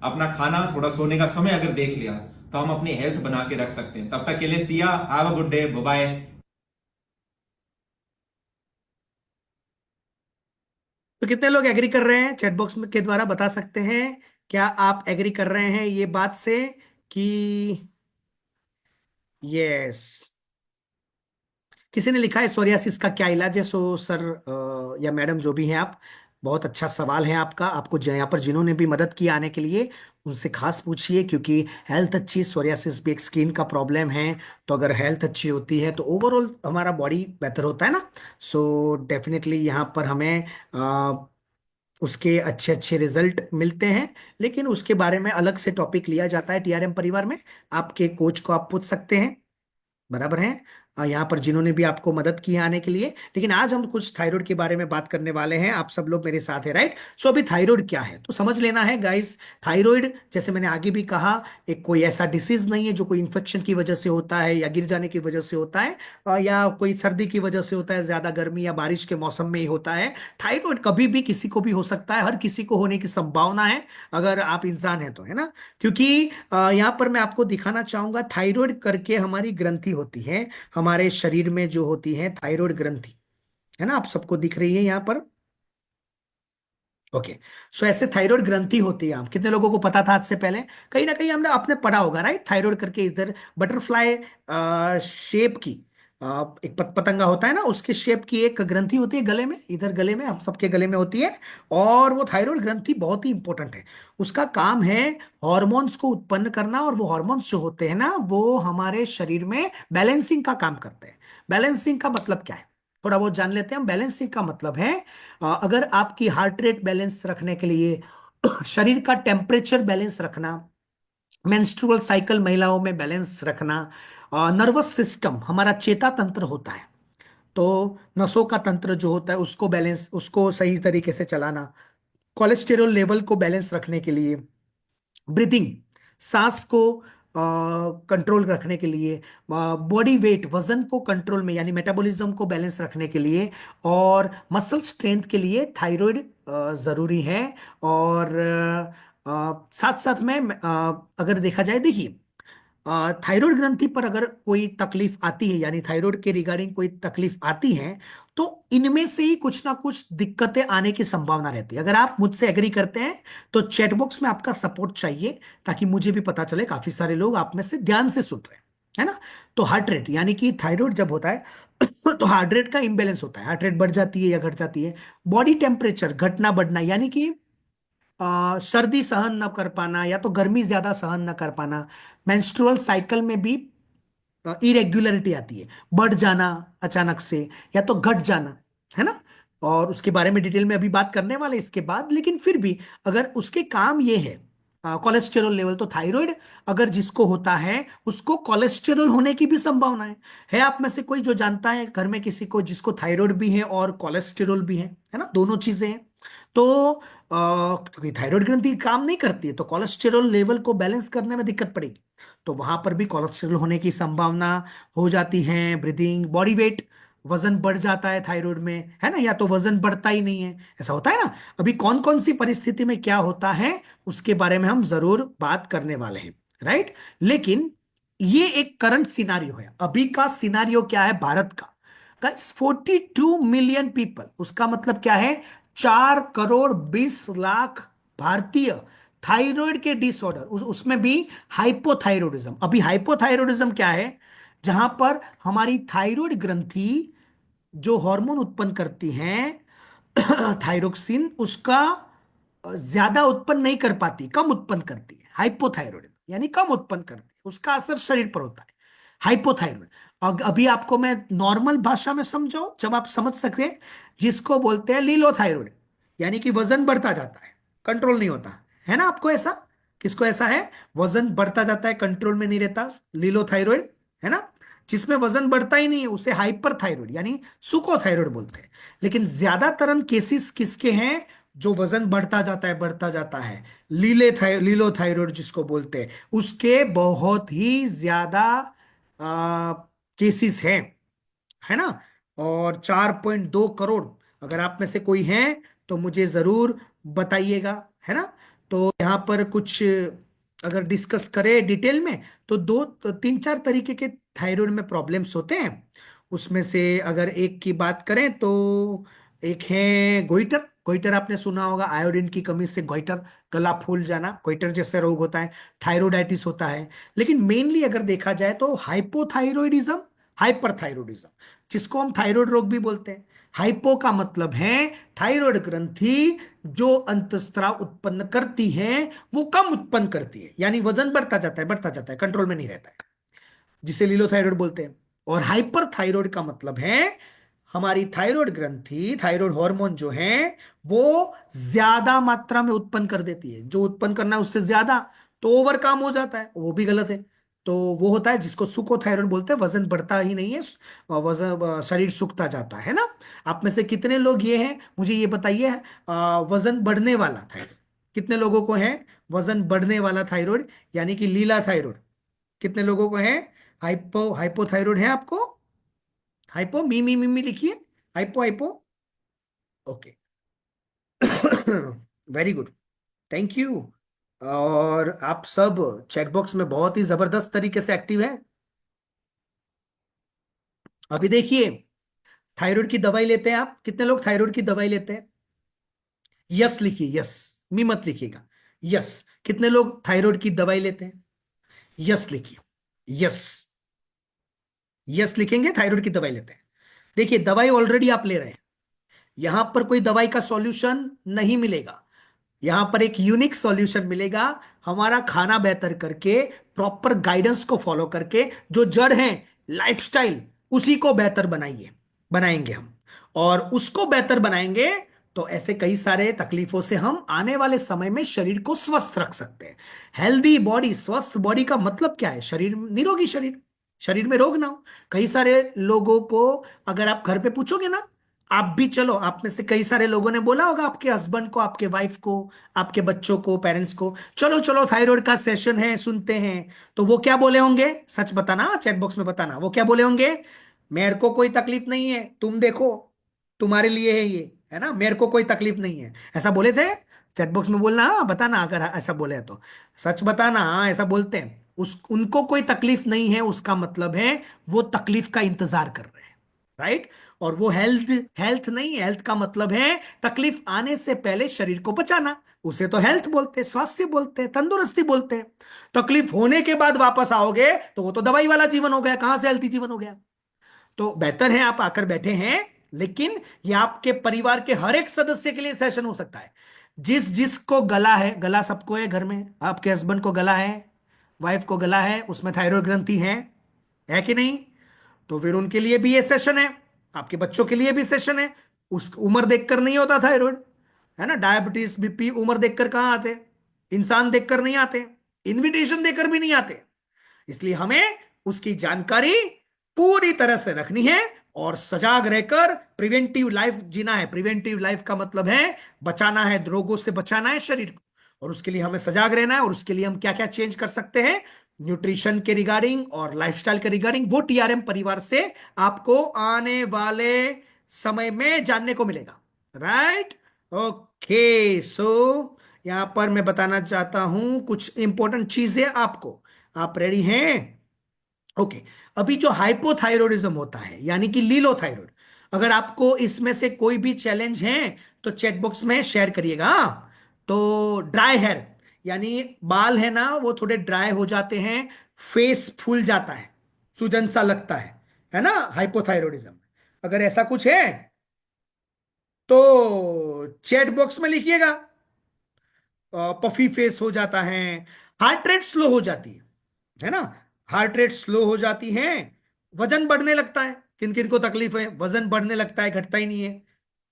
अपना खाना, थोड़ा सोने का समय अगर देख लिया तो हम अपनी हेल्थ बना के रख सकते हैं। तब तक के लिए Siya, have a good day, bye bye. तो कितने लोग एग्री कर रहे हैं? चैट बॉक्स में के द्वारा बता सकते हैं। क्या आप एग्री कर रहे हैं ये बात से कि यस? किसी ने लिखा है सोरियासिस का क्या इलाज है? सो सर या मैडम जो भी हैं आप, बहुत अच्छा सवाल है आपका। आपको यहाँ पर जिन्होंने भी मदद की आने के लिए उनसे खास पूछिए, क्योंकि हेल्थ अच्छी, सोरियासिस भी एक स्किन का प्रॉब्लम है, तो अगर हेल्थ अच्छी होती है तो ओवरऑल हमारा बॉडी बेहतर होता है ना। सो डेफिनेटली यहाँ पर हमें उसके अच्छे अच्छे रिजल्ट मिलते हैं, लेकिन उसके बारे में अलग से टॉपिक लिया जाता है टीआरएम परिवार में। आपके कोच को आप पूछ सकते हैं, बराबर है, यहाँ पर जिन्होंने भी आपको मदद की आने के लिए। लेकिन आज हम कुछ थायराइड के बारे में बात करने वाले हैं। आप सब लोग मेरे साथ हैं, राइट? सो अभी थायराइड क्या है तो समझ लेना है गाइस। थायराइड, जैसे मैंने आगे भी कहा, एक कोई ऐसा डिसीज नहीं है जो कोई इन्फेक्शन की वजह से होता है या गिर जाने की वजह से होता है या कोई सर्दी की वजह से होता है, ज्यादा गर्मी या बारिश के मौसम में ही होता है। थायराइड कभी भी किसी को भी हो सकता है, हर किसी को होने की संभावना है अगर आप इंसान हैं तो, है ना। क्योंकि यहाँ पर मैं आपको दिखाना चाहूंगा, थायराइड करके हमारी ग्रंथि होती है हमारे शरीर में, जो होती है थायराइड ग्रंथि, है ना, आप सबको दिख रही है यहाँ पर। ओके, सो ऐसे थायराइड ग्रंथि होती है। आप कितने लोगों को पता था आज से पहले? कहीं ना कहीं हमने आपने पढ़ा होगा, राइट? थायराइड करके इधर बटरफ्लाई शेप की एक पतंगा होता है ना, उसके शेप की एक ग्रंथि होती है गले में, इधर गले में, हम सबके गले में होती है। और वो थायराइड ग्रंथि बहुत ही इंपॉर्टेंट है। उसका काम है हॉर्मोन्स को उत्पन्न करना, और वो हॉर्मोन्स जो होते हैं ना, वो हमारे शरीर में बैलेंसिंग का काम करते हैं। बैलेंसिंग का मतलब क्या है थोड़ा बहुत जान लेते हैं हम। बैलेंसिंग का मतलब है अगर आपकी हार्ट रेट बैलेंस रखने के लिए, शरीर का टेम्परेचर बैलेंस रखना, मेंस्ट्रुअल साइकिल महिलाओं में बैलेंस रखना, नर्वस सिस्टम, हमारा चेता तंत्र होता है, तो नसों का तंत्र जो होता है उसको बैलेंस, उसको सही तरीके से चलाना, कोलेस्टेरॉल लेवल को बैलेंस रखने के लिए, ब्रीदिंग, सांस को कंट्रोल रखने के लिए, बॉडी वेट, वजन को कंट्रोल में यानी मेटाबॉलिज्म को बैलेंस रखने के लिए, और मसल स्ट्रेंथ के लिए थायराइड जरूरी है। और साथ साथ में अगर देखा जाए, देखिए थायराइड ग्रंथि पर अगर कोई तकलीफ आती है, यानी थायराइड के रिगार्डिंग कोई तकलीफ आती है, तो इनमें से ही कुछ ना कुछ दिक्कतें आने की संभावना रहती है। अगर आप मुझसे एग्री करते हैं तो चैट बॉक्स में आपका सपोर्ट चाहिए, ताकि मुझे भी पता चले काफी सारे लोग आप में से ध्यान से सुन रहे हैं, है ना। तो हार्ट रेट, यानी कि थायराइड जब होता है तो हार्ट रेट का इंबैलेंस होता है, हार्ट रेट बढ़ जाती है या घट जाती है। बॉडी टेम्परेचर घटना बढ़ना, यानी कि सर्दी सहन न कर पाना या तो गर्मी ज्यादा सहन न कर पाना। मेंस्ट्रुअल साइकिल में भी इरेग्युलरिटी आती है, बढ़ जाना अचानक से या तो घट जाना, है ना। और उसके बारे में डिटेल में अभी बात करने वाले इसके बाद, लेकिन फिर भी अगर उसके काम ये है कोलेस्टेरॉल लेवल, तो थायराइड अगर जिसको होता है उसको कोलेस्टेरॉल होने की भी संभावना है। आप में से कोई जो जानता है घर में किसी को जिसको थायराइड भी है और कोलेस्टेरॉल भी है ना, दोनों चीजें हैं। तो क्योंकि थायराइड ग्रंथि काम नहीं करती है तो कोलेस्टेरॉल लेवल को बैलेंस करने में दिक्कत पड़ेगी, तो वहां पर भी कोलेस्टेरॉल होने की संभावना हो जाती है। ब्रीदिंग, बॉडी वेट, वजन बढ़ जाता है थायराइड में, है ना, या तो वजन बढ़ता ही नहीं है, ऐसा होता है ना। अभी कौन कौन सी परिस्थिति में क्या होता है उसके बारे में हम जरूर बात करने वाले हैं, राइट। लेकिन ये एक करंट सिनारियो है, अभी का सिनारियो क्या है भारत का। 42 मिलियन पीपल, उसका मतलब क्या है, 4 करोड़ 20 लाख भारतीय थायराइड के डिसऑर्डर, उसमें भी हाइपोथायरॉयडिज्म। अभी हाइपोथायरॉयडिज्म क्या है, जहां पर हमारी थायराइड ग्रंथि जो हार्मोन उत्पन्न करती है थायरोक्सिन, उसका ज्यादा उत्पन्न नहीं कर पाती, कम उत्पन्न करती है। हाइपोथायरॉयडिज्म यानी कम उत्पन्न करती है, उसका असर शरीर पर होता है हाइपोथायरॉयड। अभी आपको मैं नॉर्मल भाषा में समझाऊं जब आप समझ सकते हैं, जिसको बोलते हैं लीलोथायरॉयड, यानी कि वजन बढ़ता जाता है, कंट्रोल नहीं होता है ना। आपको ऐसा, किसको ऐसा है, वजन बढ़ता जाता है कंट्रोल में नहीं रहता, लीलोथायरॉयड, है ना। जिसमें वजन बढ़ता ही नहीं है उसे हाइपरथायरॉयड यानी सुकोथायरॉयड बोलते हैं। लेकिन ज्यादातर केसेस किसके हैं, जो वजन बढ़ता जाता है, लीलोथायरॉयड जिसको बोलते हैं, उसके बहुत ही ज्यादा केसेस हैं, है ना। और 4.2 करोड़, अगर आप में से कोई है तो मुझे जरूर बताइएगा, है ना। तो यहाँ पर कुछ अगर डिस्कस करें डिटेल में तो 3-4 तरीके के थायराइड में प्रॉब्लम्स होते हैं। उसमें से अगर एक की बात करें तो एक है गोइटर। गोइटर आपने सुना होगा, आयोडीन की कमी से गोइटर, गला फूल जाना, गोइटर जैसे रोग होता है। थायरोडाइटिस होता है। लेकिन मेनली अगर देखा जाए तो हाइपोथायरॉयडिज्म, हाइपरथायरॉयडिज्म, जिसको हम थायराइड रोग भी बोलते हैं। हाइपो का मतलब है थायराइड ग्रंथि जो अंतस्त्राव उत्पन्न करती है वो कम उत्पन्न करती है, यानी वजन बढ़ता जाता है, कंट्रोल में नहीं रहता है, जिसे लीलोथायराइड बोलते हैं। और हाइपरथायराइड का मतलब है हमारी थायराइड ग्रंथि, थायराइड हार्मोन जो है वो ज्यादा मात्रा में उत्पन्न कर देती है, जो उत्पन्न करना है उससे ज्यादा, तो ओवर काम हो जाता है, वो भी गलत है। तो वो होता है जिसको सुकोथायराइड बोलते हैं, वजन बढ़ता ही नहीं है, वजन शरीर सूखता जाता है ना। आप में से कितने लोग ये हैं मुझे ये बताइए, वजन बढ़ने वाला थायराइड कितने लोगों को है, वजन बढ़ने वाला थायराइड यानी कि लीला थायराइड कितने लोगों को है, हाइपोथायराइड है आपको, हाइपो मी लिखिए, hypo hypo, okay very good, thank you. और आप सब चैट बॉक्स में बहुत ही जबरदस्त तरीके से एक्टिव है। अभी देखिए, थायराइड की दवाई लेते हैं आप, कितने लोग थायराइड की दवाई लेते हैं, यस लिखिए, यस, मी मत लिखिएगा, यस। कितने लोग थायराइड की दवाई लेते हैं, यस लिखिए, यस, यस लिखेंगे, थायराइड की दवाई लेते हैं। देखिए दवाई ऑलरेडी आप ले रहे हैं, यहां पर कोई दवाई का सॉल्यूशन नहीं मिलेगा, यहां पर एक यूनिक सॉल्यूशन मिलेगा, हमारा खाना बेहतर करके, प्रॉपर गाइडेंस को फॉलो करके, जो जड़ है लाइफस्टाइल उसी को बेहतर बनाएंगे हम, और उसको बेहतर बनाएंगे तो ऐसे कई सारे तकलीफों से हम आने वाले समय में शरीर को स्वस्थ रख सकते हैं। हेल्दी बॉडी, स्वस्थ बॉडी का मतलब क्या है, शरीर निरोगी, शरीर में रोग ना हो। कई सारे लोगों को अगर आप घर पे पूछोगे ना, आप भी, चलो आप में से कई सारे लोगों ने बोला होगा आपके हस्बैंड को, आपके वाइफ को, आपके बच्चों को, पेरेंट्स को, चलो चलो थायराइड का सेशन है सुनते हैं, तो वो क्या बोले होंगे, सच बताना, चैट बॉक्स में बताना, वो क्या बोले होंगे, मेरे को कोई तकलीफ नहीं है, तुम देखो तुम्हारे लिए है ये, है ना, मेरे को कोई तकलीफ नहीं है, ऐसा बोले थे। चैट बॉक्स में बोलना, बताना अगर ऐसा बोले हैं तो, सच बताना, हाँ ऐसा बोलते हैं। उनको कोई तकलीफ नहीं है, उसका मतलब है वो तकलीफ का इंतजार कर रहे हैं, राइट। और वो हेल्थ नहीं, हेल्थ का मतलब है तकलीफ आने से पहले शरीर को बचाना, उसे तो हेल्थ बोलते हैं, स्वास्थ्य बोलते हैं, तंदुरुस्ती बोलते हैं। तकलीफ होने के बाद वापस आओगे तो वो तो दवाई वाला जीवन हो गया, कहां से हेल्थी जीवन हो गया। तो बेहतर है आप आकर बैठे हैं, लेकिन ये आपके परिवार के हर एक सदस्य के लिए सेशन हो सकता है। जिसको गला है, गला सबको है घर में, आपके हस्बैंड को गला है, वाइफ को गला है, उसमें थायराइड ग्रंथि है है कि नहीं? तो फिर उनके लिए भी ये सेशन है, आपके बच्चों के लिए भी सेशन है। उस उम्र देखकर नहीं होता थायराइड, है ना? डायबिटीज बीपी उम्र देखकर कहाँ आते? इंसान देखकर नहीं आते, इनविटेशन देकर भी नहीं आते। इसलिए हमें उसकी जानकारी पूरी तरह से रखनी है और सजाग रहकर प्रिवेंटिव लाइफ जीना है। प्रिवेंटिव लाइफ का मतलब है बचाना है, रोगों से बचाना है शरीर को, और उसके लिए हमें सजाग रहना है। और उसके लिए हम क्या क्या चेंज कर सकते हैं न्यूट्रिशन के रिगार्डिंग और लाइफस्टाइल के रिगार्डिंग, वो टीआरएम परिवार से आपको आने वाले समय में जानने को मिलेगा। Right, okay. सो यहां पर मैं बताना चाहता हूं कुछ इंपॉर्टेंट चीजें आपको। आप रेडी हैं? ओके। अभी जो हाइपोथायरॉयडिज्म होता है यानी कि लीलोथायरॉयड, अगर आपको इसमें से कोई भी चैलेंज है तो चैट बॉक्स में शेयर करिएगा। तो ड्राई हेयर यानी बाल है ना वो थोड़े ड्राई हो जाते हैं, फेस फूल जाता है, सूजन सा लगता है ना हाइपोथायरॉयडिज्म। अगर ऐसा कुछ है तो चैट बॉक्स में लिखिएगा। पफी फेस हो जाता है, हार्ट रेट स्लो हो जाती है ना, हार्ट रेट स्लो हो जाती है, वजन बढ़ने लगता है। किन किन को तकलीफ है? वजन बढ़ने लगता है, घटता ही नहीं है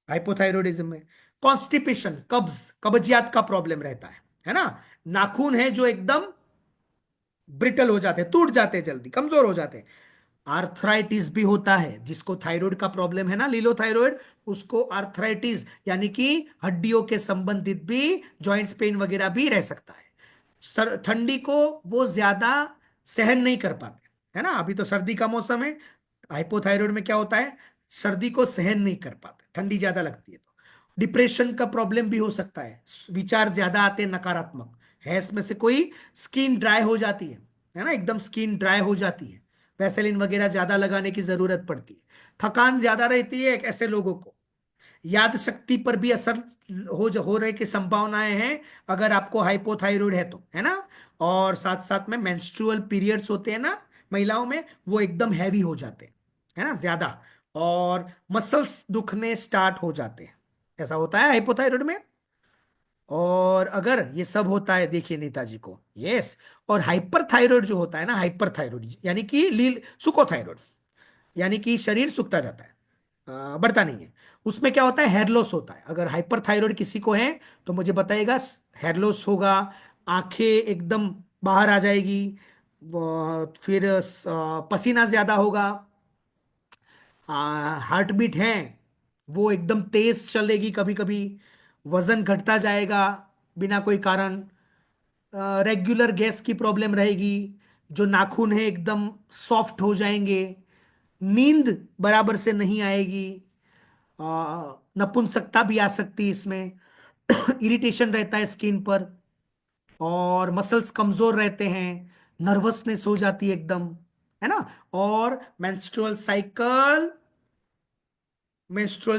हाइपोथायरॉयडिज्म में। कॉन्स्टिपेशन, कब्जियत का प्रॉब्लम रहता है ना। नाखून है जो एकदम ब्रिटल हो जाते हैं, टूट जाते हैं, जल्दी कमजोर हो जाते हैं। आर्थराइटिस भी होता है, जिसको थायराइड का प्रॉब्लम है ना लीलोथायरॉइड, उसको आर्थराइटिस यानी कि हड्डियों के संबंधित भी जॉइंट्स पेन वगैरह भी रह सकता है। ठंडी को वो ज्यादा सहन नहीं कर पाते, है ना। अभी तो सर्दी का मौसम है, हाइपोथायरॉइड में क्या होता है, सर्दी को सहन नहीं कर पाते, ठंडी ज्यादा लगती है। तो डिप्रेशन का प्रॉब्लम भी हो सकता है, विचार ज्यादा आते हैं नकारात्मक है। इसमें से कोई स्किन ड्राई हो जाती है ना, एकदम स्किन ड्राई हो जाती है, वैसेलिन वगैरह ज्यादा लगाने की जरूरत पड़ती है। थकान ज्यादा रहती है ऐसे लोगों को। याद शक्ति पर भी असर हो रहे की संभावनाएं हैं अगर आपको हाइपोथायरॉइड है तो, है ना। और साथ साथ में मेंस्ट्रुअल पीरियड्स होते हैं ना महिलाओं में, वो एकदम हैवी हो जाते हैं, है ना, ज्यादा, और मसल्स दुखने स्टार्ट हो जाते हैं। ऐसा होता है हाइपोथायरॉइड में। और अगर ये सब होता है, देखिए नेताजी को, यस। और हाइपरथायरॉइड जो होता है ना, हाइपरथायरॉइड यानी कि लील सुकोथायरॉइड यानी कि शरीर सूखता जाता है, बढ़ता नहीं है। उसमें क्या होता है, हेयर लॉस होता है। अगर हाइपरथायरॉइड किसी को है तो मुझे बताइएगा, हेयर लॉस होगा, आंखें एकदम बाहर आ जाएगी, फिर पसीना ज्यादा होगा, हार्ट बीट है वो एकदम तेज चलेगी, कभी कभी वजन घटता जाएगा बिना कोई कारण, रेगुलर गैस की प्रॉब्लम रहेगी, जो नाखून है एकदम सॉफ्ट हो जाएंगे, नींद बराबर से नहीं आएगी, नपुंसकता भी आ सकती है इसमें, इरिटेशन रहता है स्किन पर, और मसल्स कमजोर रहते हैं, नर्वसनेस हो जाती है एकदम, है ना। और मेंस्ट्रुअल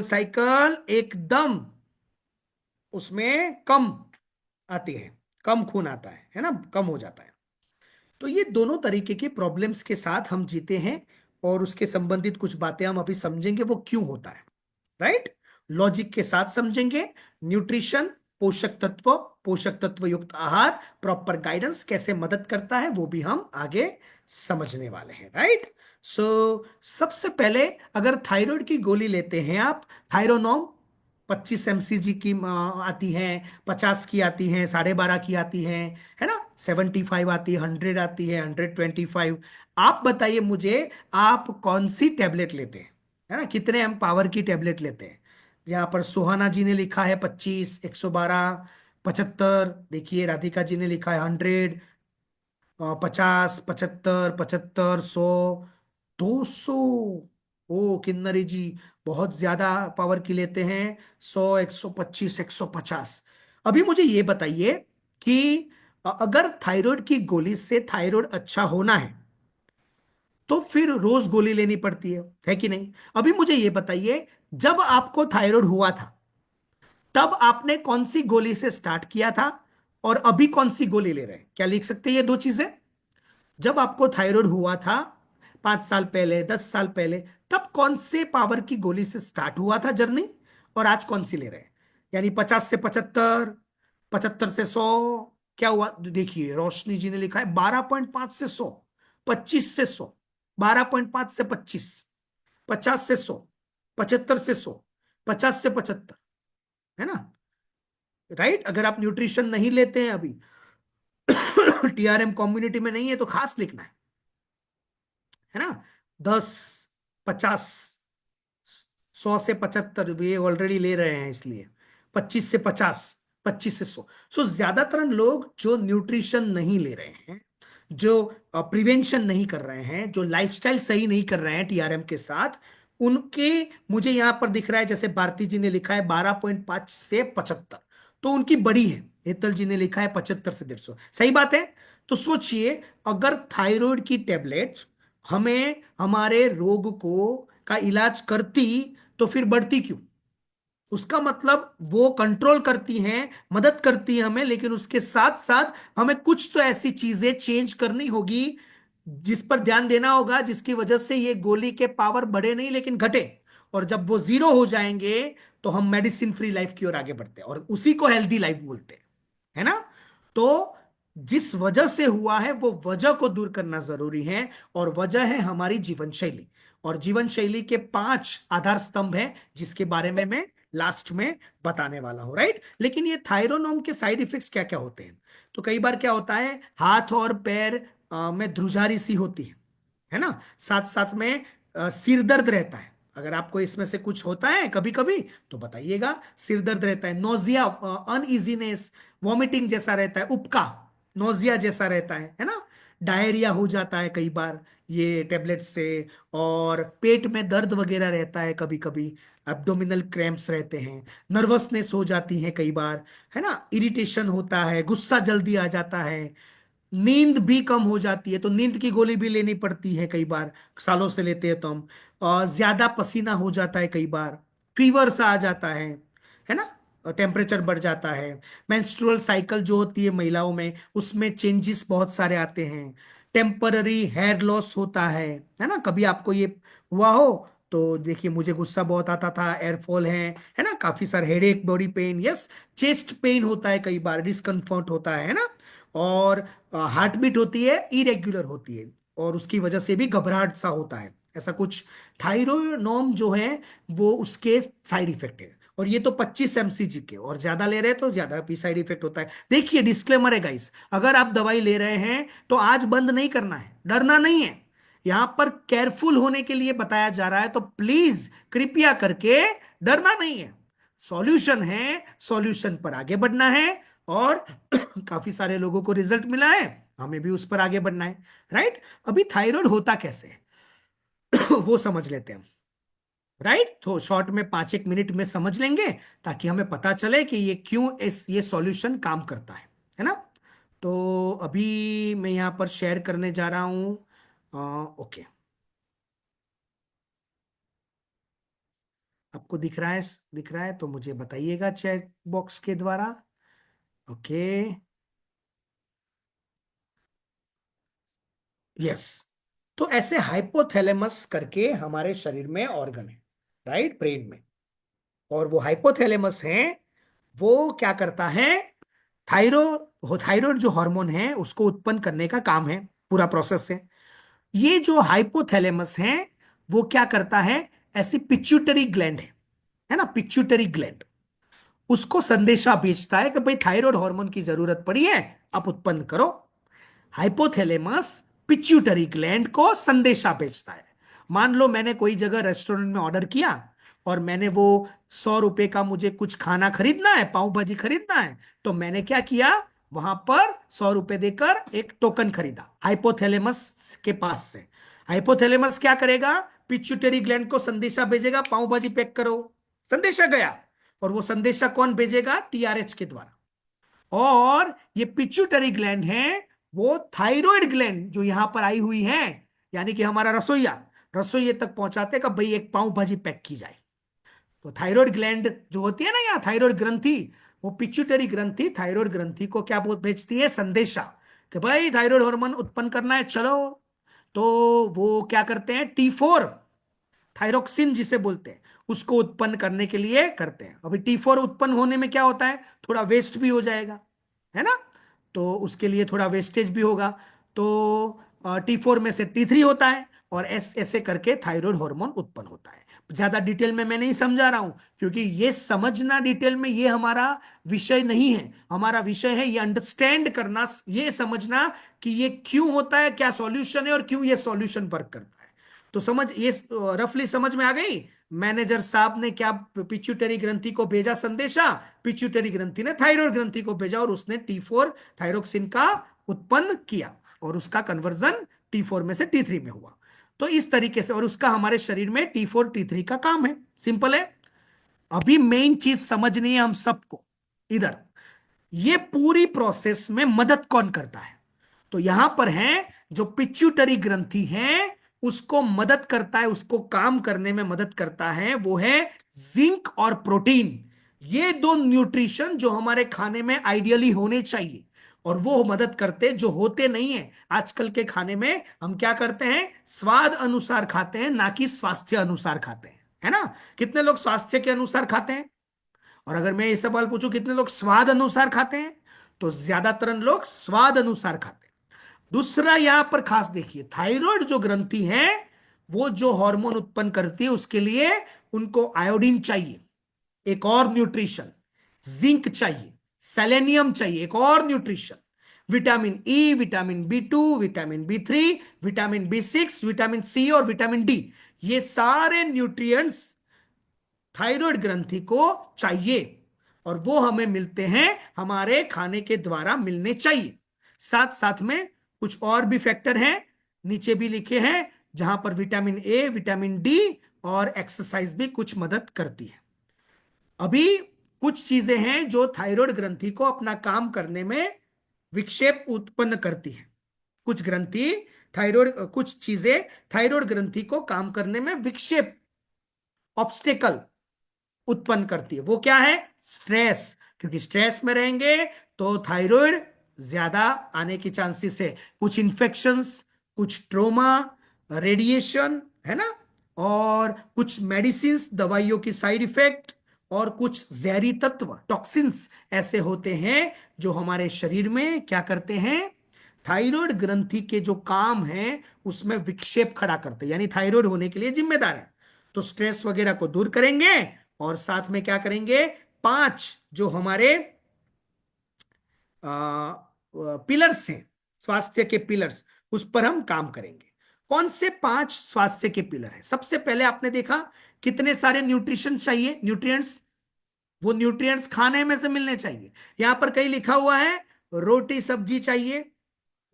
साइकिल एकदम उसमें कम आती है, कम खून आता है ना, कम हो जाता है। तो ये दोनों तरीके के प्रॉब्लम्स के साथ हम जीते हैं, और उसके संबंधित कुछ बातें हम अभी समझेंगे वो क्यों होता है। राइट, लॉजिक के साथ समझेंगे। न्यूट्रिशन, पोषक तत्व युक्त आहार, प्रॉपर गाइडेंस कैसे मदद करता है वो भी हम आगे समझने वाले हैं। राइट, सो सबसे पहले अगर थायराइड की गोली लेते हैं आप, थायरोनॉम 25 mcg की आती है, 50 की आती है, 12.5 की आती है ना, 75 आती है, 100 आती है, 125। आप बताइए मुझे, आप कौन सी टैबलेट लेते हैं, है ना, कितने एम पावर की टैबलेट लेते हैं? यहाँ पर सुहाना जी ने लिखा है 25, 112, 75। देखिए राधिका जी ने लिखा है 100, 50, 75, 75, 100, 200। ओ किन्नरी जी बहुत ज्यादा पावर की लेते हैं, 100, 125, 150। अभी मुझे ये बताइए कि अगर थायराइड की गोली से थायराइड अच्छा होना है तो फिर रोज गोली लेनी पड़ती है कि नहीं? अभी मुझे ये बताइए, जब आपको थायराइड हुआ था तब आपने कौन सी गोली से स्टार्ट किया था, और अभी कौन सी गोली ले रहे हैं? क्या लिख सकते हैं ये दो चीजें? जब आपको थायराइड हुआ था 5 साल पहले, 10 साल पहले, तब कौन से पावर की गोली से स्टार्ट हुआ था जर्नी, और आज कौन सी ले रहे हैं? यानी 50 से 75, 75 से 100, क्या हुआ? देखिए रोशनी जी ने लिखा है 12.5 से 100, 25 से 100, 12.5 से 25, 50 से 100, 75 से 100, 50 से 75, है ना? राइट? अगर आप न्यूट्रिशन नहीं लेते हैं अभी, टीआरएम कम्युनिटी में नहीं है, तो खास लिखना है ना? 10, 50, 100 से 75 ये ऑलरेडी ले रहे हैं, इसलिए 25 से 50, 25 से 100। सो ज्यादातर लोग जो न्यूट्रिशन नहीं ले रहे हैं, जो प्रिवेंशन नहीं कर रहे हैं, जो लाइफस्टाइल सही नहीं कर रहे हैं टीआरएम के साथ, उनके मुझे यहां पर दिख रहा है, जैसे भारती जी ने लिखा है 12.5 से 75, तो उनकी बड़ी है। हेतल जी ने लिखा है 75 से 150, सही बात है। तो सोचिए, अगर थायराइड की टेबलेट हमें हमारे रोग को का इलाज करती, तो फिर बढ़ती क्यों? उसका मतलब वो कंट्रोल करती हैं, मदद करती है हमें, लेकिन उसके साथ साथ हमें कुछ तो ऐसी चीजें चेंज करनी होगी, जिस पर ध्यान देना होगा, जिसकी वजह से ये गोली के पावर बढ़े नहीं लेकिन घटे। और जब वो जीरो हो जाएंगे, तो हम मेडिसिन फ्री लाइफ की ओर आगे बढ़ते हैं, और उसी को हेल्दी लाइफ बोलते हैं, है ना? तो जिस वजह से हुआ है, वो वजह को दूर करना जरूरी है, और वजह है हमारी जीवन शैली। और जीवन शैली के 5 आधार स्तंभ हैं, जिसके बारे में मैं लास्ट में बताने वाला हूं, राइट? लेकिन ये थायरोनोम के साइड इफेक्ट्स क्या क्या होते हैं? तो कई बार क्या होता है, हाथ और पैर में ध्रुजारी सी होती है ना? साथ साथ में सिर दर्द रहता है। अगर आपको इसमें से कुछ होता है कभी कभी, तो बताइएगा। सिर दर्द रहता है, नोजिया, अनइजीनेस, वॉमिटिंग जैसा रहता है, उपका, नोजिया जैसा रहता है ना? डायरिया हो जाता है कई बार ये टेबलेट से, और पेट में दर्द वगैरह रहता है कभी कभी, एब्डोमिनल क्रैम्प्स रहते हैं, नर्वसनेस हो जाती है कई बार, है ना? इरिटेशन होता है, गुस्सा जल्दी आ जाता है, नींद भी कम हो जाती है, तो नींद की गोली भी लेनी पड़ती है कई बार, सालों से लेते हैं तो हम। और ज्यादा पसीना हो जाता है कई बार, फीवर सा आ जाता है ना? टेम्परेचर बढ़ जाता है, मेंस्ट्रुअल साइकिल जो होती है महिलाओं में, उसमें चेंजेस बहुत सारे आते हैं, टेम्पररी हेयर लॉस होता है ना? कभी आपको ये हुआ हो तो देखिए, मुझे गुस्सा बहुत आता था, एयरफॉल है ना? काफी सारे headache, body pain, yes, chest pain होता है कई बार, डिस्कम्फर्ट होता है ना? और हार्ट बीट होती है, इरेग्युलर होती है, और उसकी वजह से भी घबराहट सा होता है, ऐसा कुछ। थायरोनोम जो है वो उसके साइड इफेक्ट है, और ये तो 25 mcg के, और ज्यादा ले रहे हैं तो ज्यादा भी साइड इफेक्ट होता है। देखिए, डिस्क्लेमर है गाइस, अगर आप दवाई ले रहे हैं तो आज बंद नहीं करना है, डरना नहीं है, यहां पर केयरफुल होने के लिए बताया जा रहा है, तो प्लीज कृपया करके डरना नहीं है। सॉल्यूशन है, सॉल्यूशन पर आगे बढ़ना है, और काफी सारे लोगों को रिजल्ट मिला है, हमें भी उस पर आगे बढ़ना है, राइट? अभी थायराइड होता कैसे है वो समझ लेते हैं, राइट? तो शॉर्ट में 5-1 मिनट में समझ लेंगे, ताकि हमें पता चले कि ये क्यों ये सॉल्यूशन काम करता है ना? तो अभी मैं यहां पर शेयर करने जा रहा हूं। ओके, आपको दिख रहा है तो मुझे बताइएगा चैट बॉक्स के द्वारा। Okay, yes. तो ऐसे हाइपोथैलेमस करके हमारे शरीर में ऑर्गन है, राइट, ब्रेन में, और वो हाइपोथैलेमस है, वो क्या करता है, थायराइड जो हार्मोन है उसको उत्पन्न करने का काम है, पूरा प्रोसेस है। ये जो हाइपोथैलेमस है वो क्या करता है, ऐसी पिट्यूटरी ग्लैंड है ना, पिट्यूटरी ग्लैंड, उसको संदेशा भेजता है कि भाई थायराइड हार्मोन की जरूरत पड़ी है, आप उत्पन्न करो। हाइपोथैलेमस पिट्यूटरी ग्लैंड को संदेशा भेजता है। मान लो मैंने कोई जगह रेस्टोरेंट में ऑर्डर किया, और मैंने वो 100 रुपए का मुझे कुछ खाना खरीदना है, पाव भाजी खरीदना है, तो मैंने क्या किया, वहां पर 100 रुपए देकर एक टोकन खरीदा हाइपोथैलेमस के पास से। हाइपोथैलेमस क्या करेगा, पिट्यूटरी ग्लैंड को संदेशा भेजेगा, पाव भाजी पैक करो, संदेशा गया, और वो संदेशा कौन भेजेगा, टीआरएच के द्वारा। और ये पिट्यूटरी ग्लैंड है, वो थायराइड ग्लैंड जो यहां पर आई हुई है, यानी कि हमारा रसोइये तक पहुंचाते कि भाई एक पाव भाजी पैक की जाए। तो थायराइड ग्लैंड जो होती है ना, यहाँ थायराइड ग्रंथि, वो पिट्यूटरी ग्रंथि थायराइड ग्रंथि को क्या भेजती है, संदेशा, कि भाई थायराइड हार्मोन उत्पन्न करना है, चलो। तो वो क्या करते हैं, T4 थायरोक्सिन जिसे बोलते हैं, उसको उत्पन्न करने के लिए करते हैं। अभी T4 उत्पन्न होने में क्या होता है, थोड़ा वेस्ट भी हो जाएगा, है ना? तो उसके लिए थोड़ा वेस्टेज भी होगा, तो T4 में से T3 होता है, और ऐसे करके थायराइड हार्मोन उत्पन्न होता है। ज्यादा डिटेल में मैं नहीं समझा रहा हूं, क्योंकि ये समझना डिटेल में ये हमारा विषय नहीं है। हमारा विषय है ये अंडरस्टैंड करना, ये समझना कि ये क्यों होता है, क्या सॉल्यूशन है और क्यों ये सॉल्यूशन वर्क करता है। तो समझ ये रफली समझ में आ गई। मैनेजर साहब ने क्या पिट्यूटरी ग्रंथि को भेजा संदेशा, पिट्यूटरी ग्रंथि ने थायराइड ग्रंथि को भेजा और उसने T4 थायरोक्सिन का उत्पन्न किया और उसका कन्वर्जन T4 में से T3 में हुआ। तो इस तरीके से, और उसका हमारे शरीर में T4 T3 का काम है। सिंपल है। अभी मेन चीज समझनी है हम सबको इधर, ये पूरी प्रोसेस में मदद कौन करता है। तो यहां पर है जो पिट्यूटरी ग्रंथि है उसको मदद करता है, उसको काम करने में मदद करता है, वो है जिंक और प्रोटीन। ये दो न्यूट्रिशन जो हमारे खाने में आइडियली होने चाहिए, और वो मदद करते जो होते नहीं है। आजकल के खाने में हम क्या करते हैं, स्वाद अनुसार खाते हैं, ना कि स्वास्थ्य अनुसार खाते हैं, है ना। कितने लोग स्वास्थ्य के अनुसार खाते हैं, और अगर मैं ये सवाल पूछूं कितने लोग स्वाद अनुसार खाते हैं, तो ज्यादातर लोग स्वाद अनुसार खाते हैं। दूसरा यहां पर खास देखिए, थायराइड जो ग्रंथि है वो जो हार्मोन उत्पन्न करती है उसके लिए उनको आयोडीन चाहिए, एक और न्यूट्रिशन, जिंक चाहिए, सेलेनियम चाहिए, एक और nutrition, vitamin E, vitamin B2, vitamin B3, vitamin B6, vitamin C और विटामिन डी। ये सारे न्यूट्रिएंट्स थायराइड ग्रंथि को चाहिए, और वो हमें मिलते हैं हमारे खाने के द्वारा मिलने चाहिए। साथ साथ में कुछ और भी फैक्टर हैं, नीचे भी लिखे हैं, जहां पर विटामिन ए, विटामिन डी और एक्सरसाइज भी कुछ मदद करती है। अभी कुछ चीजें हैं जो थायराइड ग्रंथि को अपना काम करने में विक्षेप उत्पन्न करती है। कुछ ग्रंथि थायराइड, कुछ चीजें थायराइड ग्रंथि को काम करने में विक्षेप, ऑब्स्टेकल उत्पन्न करती है। वो क्या है, स्ट्रेस। क्योंकि स्ट्रेस में रहेंगे तो थायराइड ज्यादा आने की चांसेस है। कुछ इंफेक्शंस, कुछ ट्रोमा, रेडिएशन, है ना, और कुछ मेडिसिन, दवाइयों की साइड इफेक्ट, और कुछ जहरी तत्व, टॉक्सिन्स ऐसे होते हैं जो हमारे शरीर में क्या करते हैं, थायराइड ग्रंथि के जो काम है उसमें विक्षेप खड़ा करते हैं, यानी थायराइड होने के लिए जिम्मेदार है। तो स्ट्रेस वगैरह को दूर करेंगे, और साथ में क्या करेंगे, 5 जो हमारे पिलर्स हैं, स्वास्थ्य के पिलर्स, उस पर हम काम करेंगे। कौन से 5 स्वास्थ्य के पिलर हैं? सबसे पहले आपने देखा कितने सारे न्यूट्रिशन चाहिए, न्यूट्रिएंट्स, वो न्यूट्रिएंट्स खाने में से मिलने चाहिए। यहां पर कहीं लिखा हुआ है रोटी सब्जी चाहिए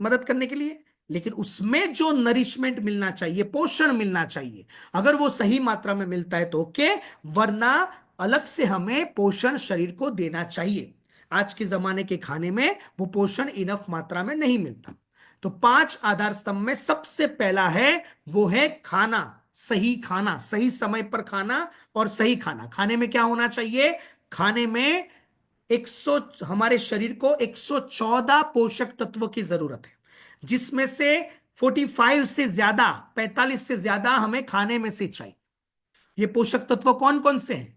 मदद करने के लिए, लेकिन उसमें जो नरिशमेंट मिलना चाहिए, पोषण मिलना चाहिए, अगर वो सही मात्रा में मिलता है तो ओके, वरना अलग से हमें पोषण शरीर को देना चाहिए। आज के जमाने के खाने में वो पोषण इनफ मात्रा में नहीं मिलता। तो 5 आधार स्तंभ में सबसे पहला है वो है खाना, सही खाना, सही समय पर खाना, और सही खाना। खाने में क्या होना चाहिए, खाने में हमारे शरीर को 114 पोषक तत्वों की जरूरत है, जिसमें से 45 से ज्यादा, 45 से ज्यादा हमें खाने में से चाहिए। ये पोषक तत्व कौन कौन से हैं?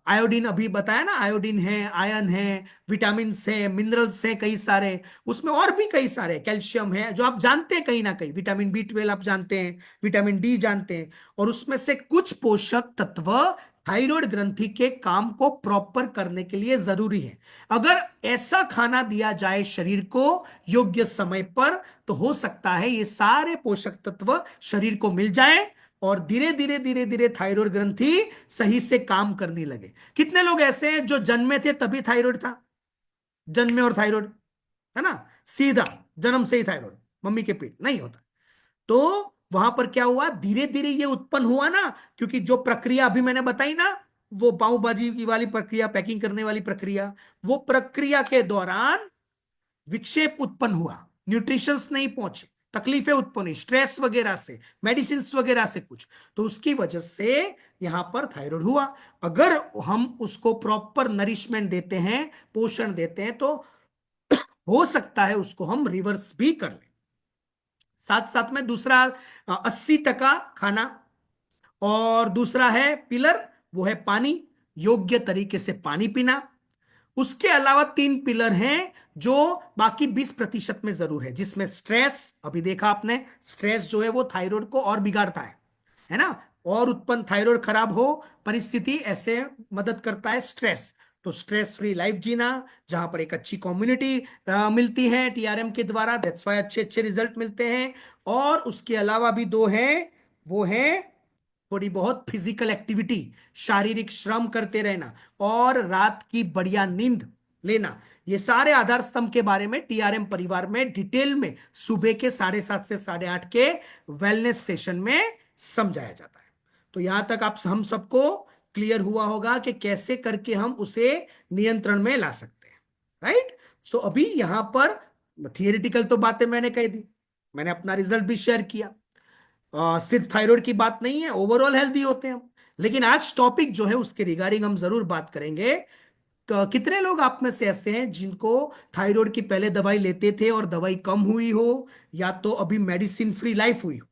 आयोडीन अभी बताया ना, आयोडीन है, आयरन है, विटामिन है, मिनरल्स है कई सारे, उसमें और भी कई सारे, कैल्शियम है जो आप जानते हैं कहीं ना कहीं, विटामिन B12 आप जानते हैं, विटामिन डी जानते हैं, और उसमें से कुछ पोषक तत्व थायराइड ग्रंथि के काम को प्रॉपर करने के लिए जरूरी है। अगर ऐसा खाना दिया जाए शरीर को योग्य समय पर, तो हो सकता है ये सारे पोषक तत्व शरीर को मिल जाए और धीरे धीरे धीरे धीरे थायराइड ग्रंथि सही से काम करने लगे। कितने लोग ऐसे हैं जो जन्मे थे तभी थायराइड था, जन्मे और थायराइड, है ना, सीधा जन्म से ही थायराइड, मम्मी के पेट नहीं होता। तो वहां पर क्या हुआ, धीरे धीरे ये उत्पन्न हुआ ना, क्योंकि जो प्रक्रिया अभी मैंने बताई ना, वो पाव भाजी की वाली प्रक्रिया, पैकिंग करने वाली प्रक्रिया, वो प्रक्रिया के दौरान विक्षेप उत्पन्न हुआ, न्यूट्रिशंस नहीं पहुंचे, तकलीफें उत्पन्न हुई, स्ट्रेस वगैरह से, मेडिसिन वगैरह से कुछ, तो उसकी वजह से यहां पर थायराइड हुआ। अगर हम उसको प्रॉपर नरिशमेंट देते हैं, पोषण देते हैं, तो हो सकता है उसको हम रिवर्स भी कर लें। साथ साथ में दूसरा 80% खाना, और दूसरा है पिलर, वो है पानी, योग्य तरीके से पानी पीना, उसके अलावा 3 पिलर हैं जो बाकी 20% में जरूर है, जिसमें स्ट्रेस, अभी देखा आपने, स्ट्रेस जो है वो थायराइड को और बिगाड़ता है ना, और उत्पन्न थायराइड खराब हो परिस्थिति, ऐसे मदद करता है स्ट्रेस। तो स्ट्रेस फ्री लाइफ जीना, जहां पर एक अच्छी कम्युनिटी मिलती है टीआरएम के द्वारा, दैट्स वाई अच्छे अच्छे रिजल्ट मिलते हैं। और उसके अलावा भी 2 हैं, वो है थोड़ी बहुत फिजिकल एक्टिविटी, शारीरिक श्रम करते रहना और रात की बढ़िया नींद लेना। ये सारे आधार स्तंभ के बारे में टीआरएम परिवार में डिटेल में सुबह के 7:30 से 8:30 के वेलनेस सेशन में समझाया जाता है। तो यहां तक आप हम सबको क्लियर हुआ होगा कि कैसे करके हम उसे नियंत्रण में ला सकते हैं, राइट। सो अभी यहां पर थियोरिटिकल तो बातें मैंने कह दी, मैंने अपना रिजल्ट भी शेयर किया। सिर्फ थायराइड की बात नहीं है, ओवरऑल हेल्दी होते हैं हम। लेकिन आज टॉपिक जो है उसके रिगार्डिंग हम जरूर बात करेंगे। कितने लोग आप में से ऐसे हैं जिनको थायराइड की पहले दवाई लेते थे और दवाई कम हुई हो, या तो अभी मेडिसिन फ्री लाइफ हुई हो?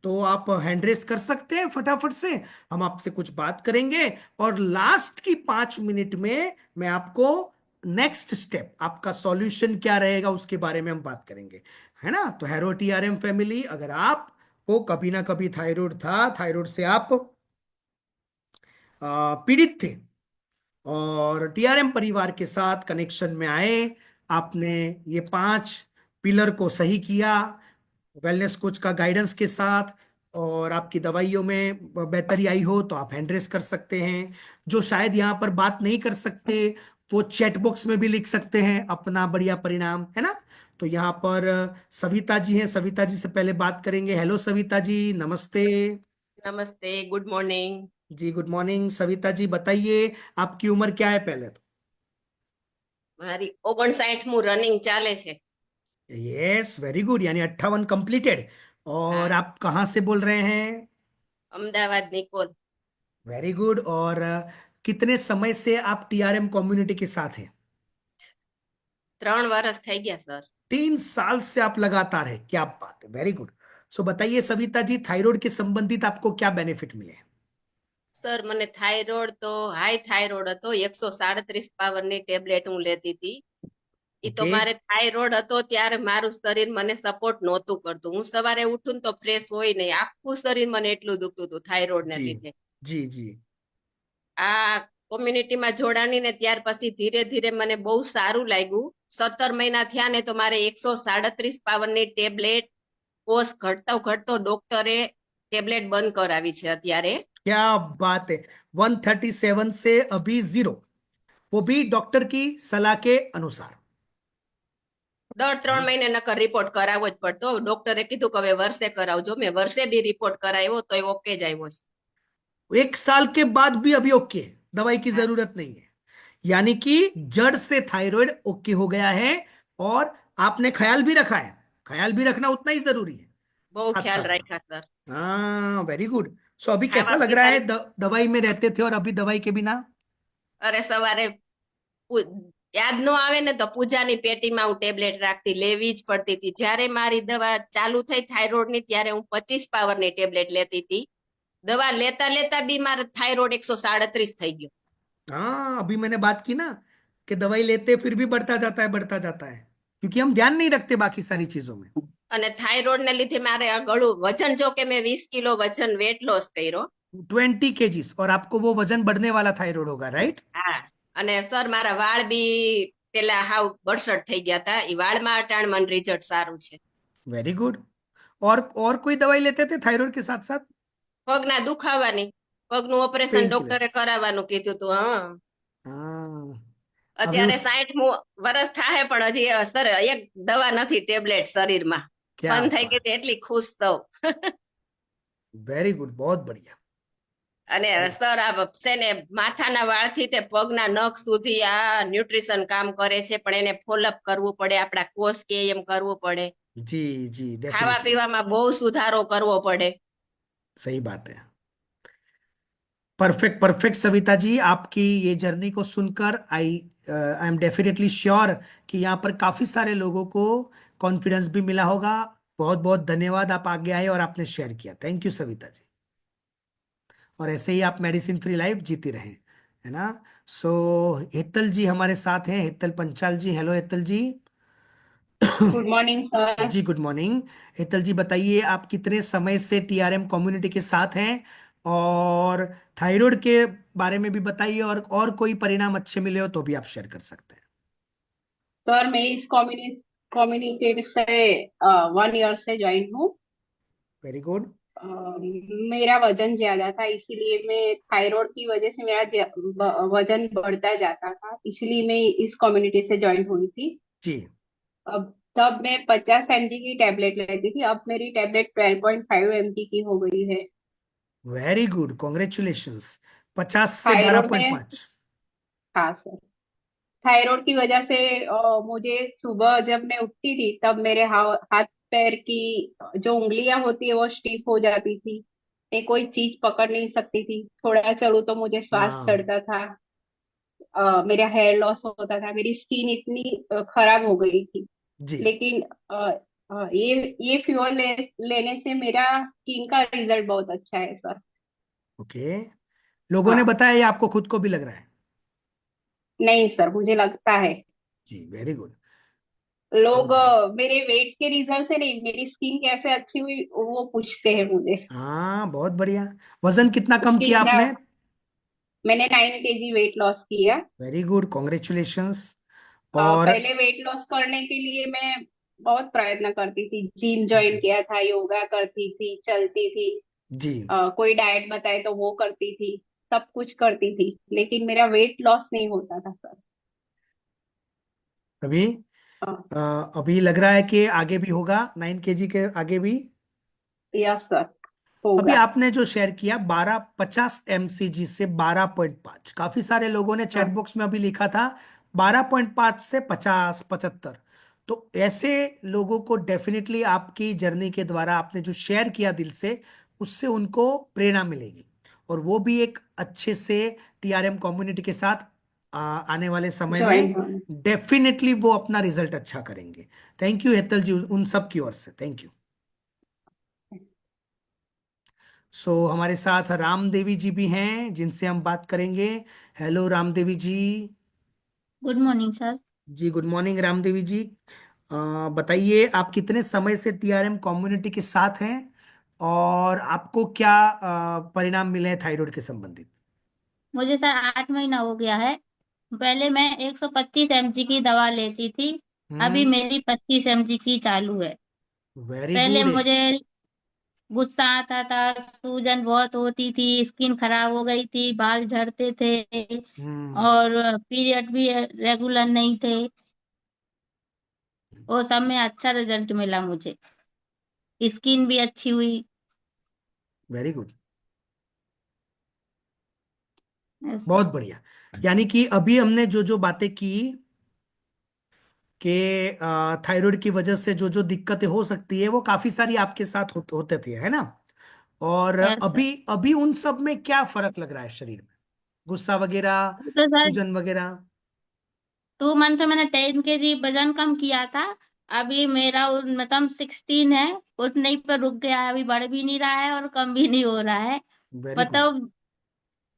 तो आप हैंड रेस कर सकते हैं फटाफट से, हम आपसे कुछ बात करेंगे और लास्ट की 5 मिनट में मैं आपको नेक्स्ट स्टेप, आपका सॉल्यूशन क्या रहेगा उसके बारे में हम बात करेंगे, है ना। तो हैरो टीआरएम फैमिली, अगर आप को कभी ना कभी थायराइड था, थायराइड से आप पीड़ित थे और टीआरएम परिवार के साथ कनेक्शन में आए, आपने ये 5 पिलर को सही किया वेलनेस कोच का गाइडेंस के साथ, और आपकी दवाइयों में बेहतरी आई हो, तो आप हैंड रेस कर सकते हैं। जो शायद यहाँ पर बात नहीं कर सकते वो चैट बॉक्स में भी लिख सकते हैं अपना बढ़िया परिणाम, है ना। तो यहाँ पर सविता जी हैं, सविता जी से पहले बात करेंगे। हेलो सविता जी, नमस्ते। नमस्ते, गुड मॉर्निंग जी गुड मॉर्निंग। सविता जी बताइए आपकी उम्र क्या है पहले तो? મારી 59મું રનિંગ ચાલે છે। यस वेरी गुड, यानी 58 कंप्लीटेड। और आप कहाँ से बोल रहे हैं? અમદાવાદ નિકોલ। Very good. और कितने समय से आप टीआरएम कम्युनिटी के साथ हैं? 3 વર્ષ થઈ ગયા સર। 3 साल से आप लगातार है, क्या बात है, वेरी गुड। सो बताइए सविता जी, थायराइड के संबंधित आपको क्या बेनिफिट मिले? સર મને થાઇરોઇડ તો હાઈ થાઇરોઇડ હતો, 137 પાવરની ટેબ્લેટ હું લેતી હતી। ઈ તો Okay. મારે થાઇરોઇડ હતો ત્યારે મારું શરીર મને સપોર્ટ નહોતું કરતું। હું સવારે ઉઠું ને તો ફ્રેશ હોય નહીં, આખું શરીર મને એટલું દુખતું હતું થાઇરોઇડ ને जी લીધે। जी जी। આ કોમ્યુનિટીમાં જોડાણી ને ત્યાર પછી ધીરે ધીરે મને બહુ સારું લાગ્યું। 17 મહિના થયા ને તો મારે 137 પાવરની ટેબ્લેટ કોર્સ ઘટતો ડોક્ટરે ટેબ્લેટ બંધ કરાવી છે અત્યારે। क्या बात है, 137 से अभी 0, वो भी डॉक्टर की सलाह के अनुसार। દર 3 મહિને નકર રિપોર્ટ કરાવવો જ પડતો। ડોક્ટરે કીધું કે હવે વર્ષે કરાવજો। મેં વર્ષે બી રિપોર્ટ કરાવ્યો તો ઓકે જ આવ્યો છે। 1 साल के बाद भी अभी ओके, दवाई की जरूरत नहीं है, यानी कि जड़ से थायराइड ओके हो गया है। और आपने ख्याल भी रखा है, ख्याल भी रखना उतना ही जरूरी है। બહુ साथ ખ્યાલ साथ में। રાખ્યા સર। हाँ वेरी गुड। सो अभी कैसा खावा लग रहा है, पीवा दवाई में रहते थे और अभी दवाई के बिना? અરે સવારે યાદ ન આવે ને તો પૂજાની પેટીમાં હું ટેબ્લેટ રાખતી, લેવી જ પડતી હતી। જ્યારે મારી દવા ચાલુ થઈ થાઇરોઇડની ત્યારે હું 25 પાવરની ટેબ્લેટ લેતી હતી। દવા લેતા લેતા બી મારે થાઇરોઇડ 137 થઈ ગયો। हाँ अभी मैंने बात की ना कि दवाई लेते फिर भी बढ़ता जाता है, बढ़ता जाता है, क्योंकि हम ध्यान नहीं रखते बाकी सारी चीजों में। અને થાઇરોઇડ ને લીધે મારે આ ગળું વજન, જો કે मैं 20 કિલો વજન વેટ લોસ કર્યો। 20 kgs, और आपको वो वजन बढ़ने वाला थायराइड होगा, राइट? હા, અને સર મારા વાળ બી પેલા હાવ બરસટ થઈ ગયા હતા। ઈ વાળમાં અટાણ મને રિઝલ્ટ સારું છે। Very good. और कोई दवाई लेते थे थायराइड के साथ साथ? પગના દુખાવાની, પગનું ઓપરેશન Painkillers. ડોક્ટરે કરાવવાનું કીધું હતું। હા, हाँ अभी અત્યારે उस 60 વર્ષ થાય પણ હજી સર એક દવા નથી ટેબ્લેટ શરીરમાં। क्या બંધ થઈ बात, ગઈ તો એટલી ખુશ થઉં। वेरी गुड, बहुत बढ़िया। અને સર આ છે ને માથાના વાળથી તે પગના નખ સુધી આ ન્યુટ્રિશન કામ કરે છે, પણ એને ફોલોઅપ કરવું પડે, આપણા કોર્સ કે એમ કરવું પડે। जी जी ખાવા डेफिनेटली, પીવામાં બહુ સુધારો કરવો પડે। सही बात है। परफेक्ट परफेक्ट सविता जी, आपकी ये जर्नी को सुनकर आई एम डेफिनेटली श्योर कि यहाँ पर काफी सारे लोगों को कॉन्फिडेंस भी मिला होगा। बहुत बहुत धन्यवाद, आप आगे आए और आपने शेयर किया, थैंक यू सविता जी। और ऐसे ही आप मेडिसिन फ्री लाइफ जीती रहें। है ना। सो हेतल जी हमारे साथ हैं, Hetal Panchal ji. Hello Hetal ji. Good morning sir. जी गुड मॉर्निंग। हेतल जी बताइए, आप कितने समय से टीआरएम कम्युनिटी के साथ हैं, और थायराइड के बारे में भी बताइए, और कोई परिणाम अच्छे मिले हो तो भी आप शेयर कर सकते हैं। सर मैं इस कम्युनिटी से 1 ईयर से ज्वाइन हूँ। Very good. मेरा वजन ज्यादा था, इसीलिए मैं थायराइड की वजह से मेरा वजन बढ़ता जाता था, इसलिए मैं इस कम्युनिटी से ज्वाइन हुई थी। जी अब तब मैं 50 mg की टैबलेट लेती थी, अब मेरी टैबलेट 12.5 mg की हो गई है। Very good, congratulations. 50 से थायराइड में 12.5। हाँ सर, थायराइड की वजह से मुझे सुबह जब मैं उठती थी तब मेरे हाथ पैर की जो उंगलियां होती है वो स्टिफ हो जाती थी। मैं कोई चीज पकड़ नहीं सकती थी, थोड़ा चलूँ तो मुझे श्वास हाँ चढ़ता था। मेरा हेयर लॉस होता था, मेरी स्किन इतनी खराब हो गई थी। जी लेकिन ये फ्यूल लेने से मेरा स्किन का रिजल्ट बहुत अच्छा है सर। ओके। लोगों ने हाँ, बताया या आपको खुद को भी लग रहा है? नहीं सर, मुझे लगता है। जी वेरी गुड। लोग बहुत बढ़िया। मेरे वेट के रिजल्ट से नहीं, मेरी स्किन कैसे अच्छी हुई वो पूछते हैं मुझे। हाँ बहुत बढ़िया। वजन कितना कम उसके किया बिना आपने? मैंने 9 kg वेट लॉस किया। Very good, congratulations. और पहले वेट लॉस करने के लिए मैं बहुत प्रयत्न करती थी, जिम ज्वाइन जी किया था, योगा करती थी, चलती थी। जी कोई डाइट बताए तो वो करती थी, सब कुछ करती थी, लेकिन मेरा वेट लॉस नहीं होता था सर। अभी हाँ, अभी लग रहा है कि आगे भी होगा, 9 kg के आगे भी। यस सर, अभी होगा। आपने जो शेयर किया 50 mcg से 12.5, काफी सारे लोगों ने चैट हाँ, बॉक्स में अभी लिखा था 12.5 से 50-75। तो ऐसे लोगों को डेफिनेटली आपकी जर्नी के द्वारा आपने जो शेयर किया दिल से, उससे उनको प्रेरणा मिलेगी, और वो भी एक अच्छे से टीआरएम कम्युनिटी के साथ आने वाले समय ज्वाइन में होना। डेफिनेटली वो अपना रिजल्ट अच्छा करेंगे। थैंक यू हेतल जी, उन सब की ओर से थैंक यू। सो हमारे साथ राम देवी जी भी हैं जिनसे हम बात करेंगे। Hello Ram Devi ji. Good morning sir. जी गुड मॉर्निंग राम देवी जी। बताइए, आप कितने समय से टीआरएम कम्युनिटी के साथ हैं, और आपको क्या परिणाम मिले हैं थायराइड के संबंधित? मुझे सर 8 महीना हो गया है। पहले मैं 125 mg की दवा लेती थी, अभी हम्म। मेरी 25 mg की चालू है। वेरी पहले गुड। मुझे गुस्सा आता था, सूजन बहुत होती थी, स्किन खराब हो गई थी, बाल झड़ते थे, हम्म। और पीरियड भी रेगुलर नहीं थे। वो सब में अच्छा रिजल्ट मिला मुझे, स्किन भी अच्छी हुई। वेरी गुड, ऐसा। बहुत बढ़िया। यानी कि अभी हमने जो जो बातें की कि थायराइड की वजह से जो जो दिक्कतें हो सकती है, वो काफी सारी आपके साथ होते थे, है ना। और यस सर। अभी अभी उन सब में क्या फर्क लग रहा है शरीर में? गुस्सा वगैरह, तो सर सूजन वगैरह? 2 मंथ में मैंने 10 kg वजन कम किया था। अभी मेरा मतलब 16 है, उतने ही पर रुक गया है, अभी बढ़ भी नहीं रहा है और कम भी नहीं हो रहा है। Very good. मतलब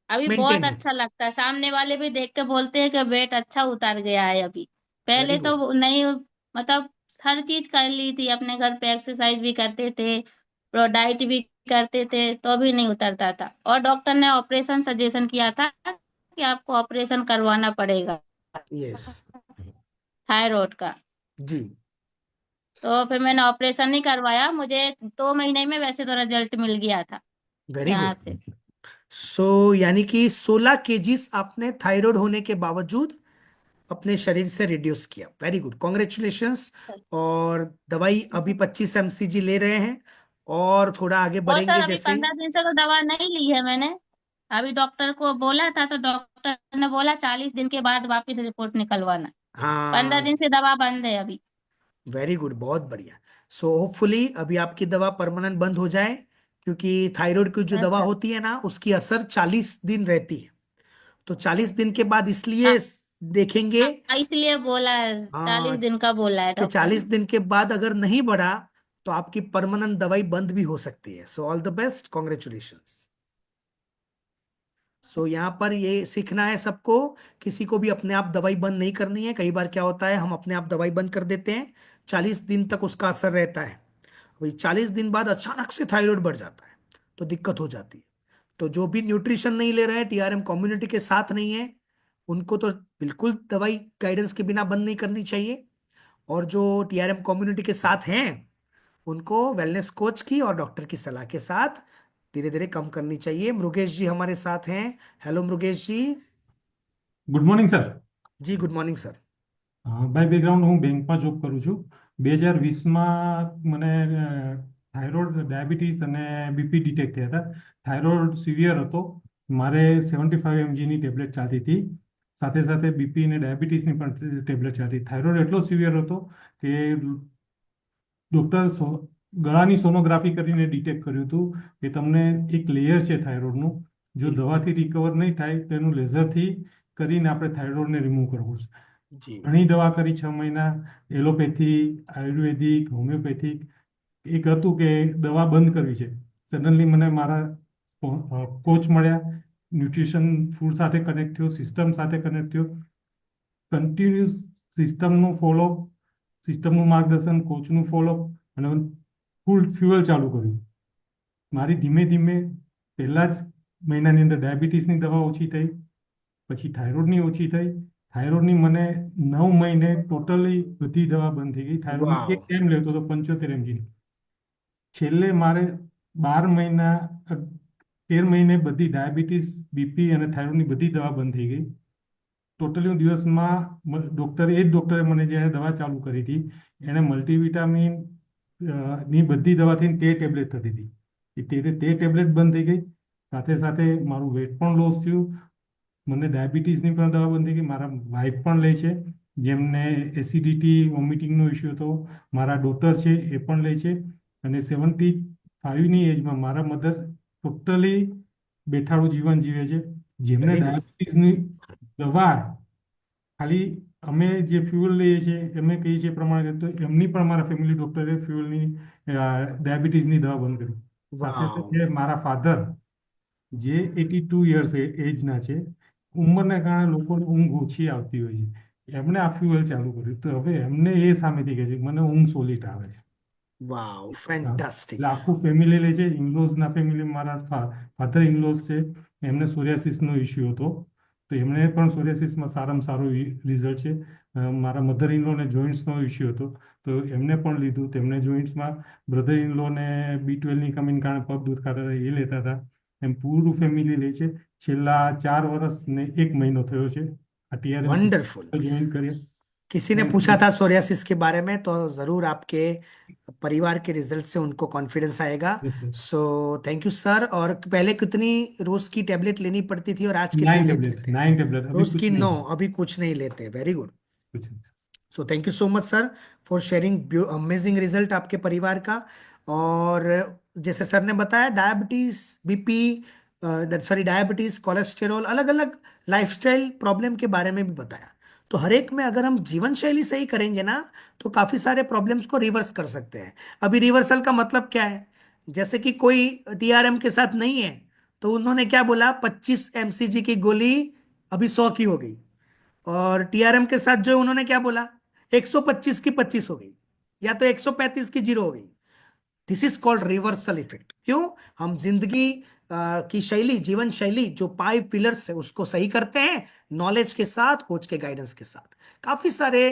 अभी बहुत मेंटेन है। अच्छा लगता है, सामने वाले भी देख के बोलते हैं कि वेट अच्छा उतर गया है अभी। वेरी पहले तो गुड। नहीं, मतलब हर चीज कर ली थी, अपने घर पे एक्सरसाइज भी करते थे, और डाइट भी करते थे, तो भी नहीं उतरता था, और डॉक्टर ने ऑपरेशन सजेशन किया था कि आपको ऑपरेशन करवाना पड़ेगा यस। थायराइड का। जी तो फिर मैंने ऑपरेशन नहीं करवाया, मुझे 2 महीने में वैसे तो रिजल्ट मिल गया था वेरी यहाँ गुड। से। सो यानी कि 16 kgs आपने थायराइड होने के बावजूद अपने शरीर से रिड्यूस किया। Very good, congratulations. और दवाई अभी 25 mcg ले रहे हैं, और थोड़ा आगे और सर बढ़ेंगे अभी जैसे ही। 15 दिन से तो दवा नहीं ली है मैंने। अभी डॉक्टर को बोला था तो डॉक्टर ने बोला 40 दिन के बाद वापस रिपोर्ट निकलवाना। 15 दिन हाँ से दवा बंद है अभी। वेरी गुड, बहुत बढ़िया। सो होपफुली अभी आपकी दवा परमानेंट बंद हो जाए, क्योंकि थायराइड की जो दवा अच्छा। होती है ना, उसकी असर 40 दिन रहती है। तो 40 दिन के बाद हाँ, इसलिए देखेंगे। इसलिए बोला है, हाँ, 40 दिन का बोला है कि डॉक्टर 40 दिन के बाद अगर नहीं बढ़ा तो आपकी परमानेंट दवाई बंद भी हो सकती है। So all the best, congratulations. So यहाँ पर ये सीखना है सबको, किसी को भी अपने आप दवाई बंद नहीं करनी है। कई बार क्या होता है, हम अपने आप दवाई बंद कर देते हैं, 40 दिन तक उसका असर रहता है, वही 40 दिन बाद अचानक से थायराइड बढ़ जाता है, तो दिक्कत हो जाती है। तो जो भी न्यूट्रिशन नहीं ले रहे हैं, टीआरएम कम्युनिटी के साथ नहीं है, उनको तो बिल्कुल दवाई गाइडेंस के बिना बंद नहीं करनी चाहिए। और जो टीआरएम कम्युनिटी के साथ हैं, उनको वेलनेस कोच की और डॉक्टर की सलाह के साथ धीरे धीरे कम करनी चाहिए। मृगेश जी हमारे साथ हैं। Hello Mrugesh ji. Good morning sir. जी good morning sir. By background હું બેંકમાં જોબ કરું છું. 2020માં મને થાઇરોઇડ, ડાયાબિટીસ અને બીપી ડિટેક્ટ થયા હતા. થાઇરોઇડ સિવિયર હતો, મારે 75 mgની ટેબ્લેટ ચાલતી હતી, સાથે સાથે બીપી અને ડાયાબિટીસની પણ ટેબ્લેટ ચાલતી. થાઇરોઇડ એટલો સિવિયર હતો કે ડૉક્ટર ગળાની સોનોગ્રાફી કરીને ડિટેક્ટ કર્યું હતું કે તમને એક લેયર છે થાઇરોઇડનું, જો દવાથી રિકવર નહીં થાય તો એનું લેઝરથી કરીને આપણે થાઇરોઇડને રિમૂવ કરવું છે. ઘણી દવા કરી 6 મહિના, એલોપેથી, આયુર્વેદિક, હોમિયોપેથિક. એક હતું કે દવા બંધ કરવી છે. સડનલી મને મારા કોચ મળ્યા, ન્યુટ્રિશન ફૂડ સાથે કનેક્ટ થયો, સિસ્ટમ સાથે કનેક્ટ થયો, કન્ટિન્યુઅસ સિસ્ટમનું ફોલોઅપ, સિસ્ટમનું માર્ગદર્શન, કોચનું ફોલોઅપ અને ફૂલ ફ્યુઅલ ચાલુ કર્યું. મારી ધીમે ધીમે પહેલા જ મહિનાની અંદર ડાયાબિટીસની દવા ઓછી થઈ, પછી થાઇરોઇડની ઓછી થઈ. થાઇરોઇડની મને 9 મહિને ટોટલી બધી દવા બંધ થઈ ગઈ. થાઇરોઇડની એક ટાઈમ લેતો હતો 75 mgની. છેલ્લે મારે 12 મહિના 13 મહિને બધી ડાયાબિટીસ, બીપી અને થાઇરોઇડની બધી દવા બંધ થઈ ગઈ. ટોટલી હું દિવસમાં એ જ ડૉક્ટરે મને જેણે દવા ચાલુ કરી હતી, એણે મલ્ટીવિટામિન ની બધી દવાથી તે ટેબ્લેટ થતી હતી, તે ટેબ્લેટ બંધ થઈ ગઈ. સાથે સાથે મારું વેટ પણ લોસ થયું, મને ડાયાબિટીસની પણ દવા બંધ થઈ ગઈ. મારા વાઈફ પણ લે છે, જેમને એસિડિટી, વોમિટિંગનો ઇસ્યુ હતો. મારા ડોટર છે એ પણ લે છે. અને 75ની એજમાં મારા મધર ટોટલી બેઠાડું જીવન જીવે છે. જેમને ડાયાબિટીસની દવા ખાલી અમે જે ફ્યુઅલ લઈએ છીએ એમને કહીએ છીએ પ્રમાણે, તો એમની પણ મારા ફેમિલી ડૉક્ટરે ફ્યુઅલની ડાયાબિટીસની દવા બંધ કરી. સાથે સાથે મારા ફાધર જે 82 યર્સ એજના છે, ઉંમરને કારણે લોકોને ઊંઘ ઓછી આવતી હોય છે, એમણે આ ફ્યુઅલ ચાલુ કર્યું. તો હવે એમને એ સામેથી કહે છે મને ઊંઘ સોલિટ આવે છે. વાવ, ફેન્ટાસ્ટિક. એટલે આખું ફેમિલી લે છે. ઇનલોઝના ફેમિલી, મારા ફાધર ઇનલોઝ છે, એમને સોરિયાસિસનો ઇસ્યુ હતો, તો એમને પણ સોરિયાસિસમાં સારામાં સારું રિઝલ્ટ છે. મારા મધર ઇનલોને જોઈન્ટ્સનો ઇસ્યુ હતો, તો એમને પણ લીધું. તેમને જોઈન્ટ્સમાં, બ્રધર ઇનલોને B12ની કમીને કારણે પગ દુખાતા હતા, એ લેતા હતા. એમ પૂરું ફેમિલી લે છે. છેલ્લા 4 વર્ષ ને 1 મહિનો થયો છે આ ટીઆરએમ वंडरफुल। ज्वाइन करे। किसी ने पूछा था सोरियासिस के बारे में, तो जरूर आपके परिवार के रिजल्ट से उनको कॉन्फिडेंस आएगा। So thank you sir. और पहले कितनी रोज की टेबलेट लेनी पड़ती थी और आज कितनी 9 लेते टेबलेट थे? 9 टेबलेट रोज की 9, अभी कुछ नहीं लेते। Very good. So thank you so much sir for sharing amazing result आपके परिवार का। और जैसे सर ने बताया, डायबिटीज, बीपी, डायबिटीज, कोलेस्टेरॉल, अलग अलग लाइफस्टाइल प्रॉब्लम के बारे में भी बताया। तो हर एक में अगर हम जीवन शैली सही करेंगे ना, तो काफी सारे प्रॉब्लम्स को रिवर्स कर सकते हैं। अभी रिवर्सल का मतलब क्या है? जैसे कि कोई टीआरएम के साथ नहीं है, तो उन्होंने क्या बोला, 25 mcg की गोली अभी 100 की हो गई। और टीआरएम के साथ जो उन्होंने क्या बोला, 125 की 25 हो गई, या तो 135 की 0 हो गई। This is called reversal effect. क्यों? हम जिंदगी की शैली, जीवन शैली, जो 5 पिलर्स है उसको सही करते हैं, नॉलेज के साथ, कोच के गाइडेंस के साथ। काफी सारे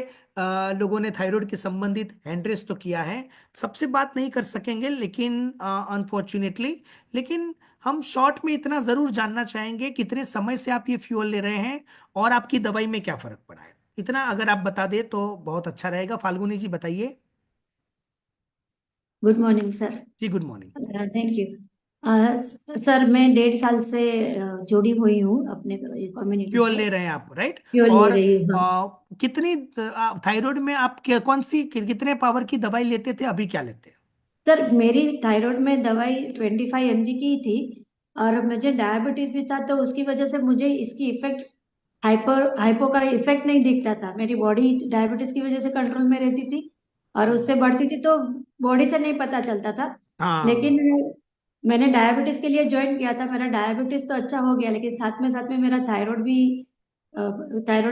लोगों ने थायराइड के संबंधित हैंड रेस तो किया है, सबसे बात नहीं कर सकेंगे लेकिन अनफॉर्चुनेटली, लेकिन हम शॉर्ट में इतना जरूर जानना चाहेंगे, कितने समय से आप ये फ्यूल ले रहे हैं और आपकी दवाई में क्या फर्क पड़ा है। इतना अगर आप बता दे तो बहुत अच्छा रहेगा। फाल्गुनी जी बताइए। Good morning sir. जी good morning. Thank you sir. मैं 1.5 साल से जुड़ी हुई हूँ अपने कम्युनिटी फ्यूल से। ले रहे हैं आप, राइट? फ्यूल ले और रही हूँ, हाँ। कितनी थायराइड में आप कौन सी, कितने पावर की दवाई लेते थे, अभी क्या लेते हैं? सर मेरी थायराइड में दवाई 25 mg की थी, और मुझे डायबिटीज भी था, तो उसकी वजह से मुझे इसकी इफेक्ट, हाइपो का इफेक्ट नहीं दिखता था। मेरी बॉडी डायबिटीज की वजह से कंट्रोल में रहती थी, और उससे बढ़ती थी, तो बॉडी से नहीं पता चलता था। हाँ। लेकिन मैंने डायबिटीज के लिए ज्वाइन किया था, मेरा डायबिटीज तो अच्छा हो गया, लेकिन साथ में मेरा थायराइड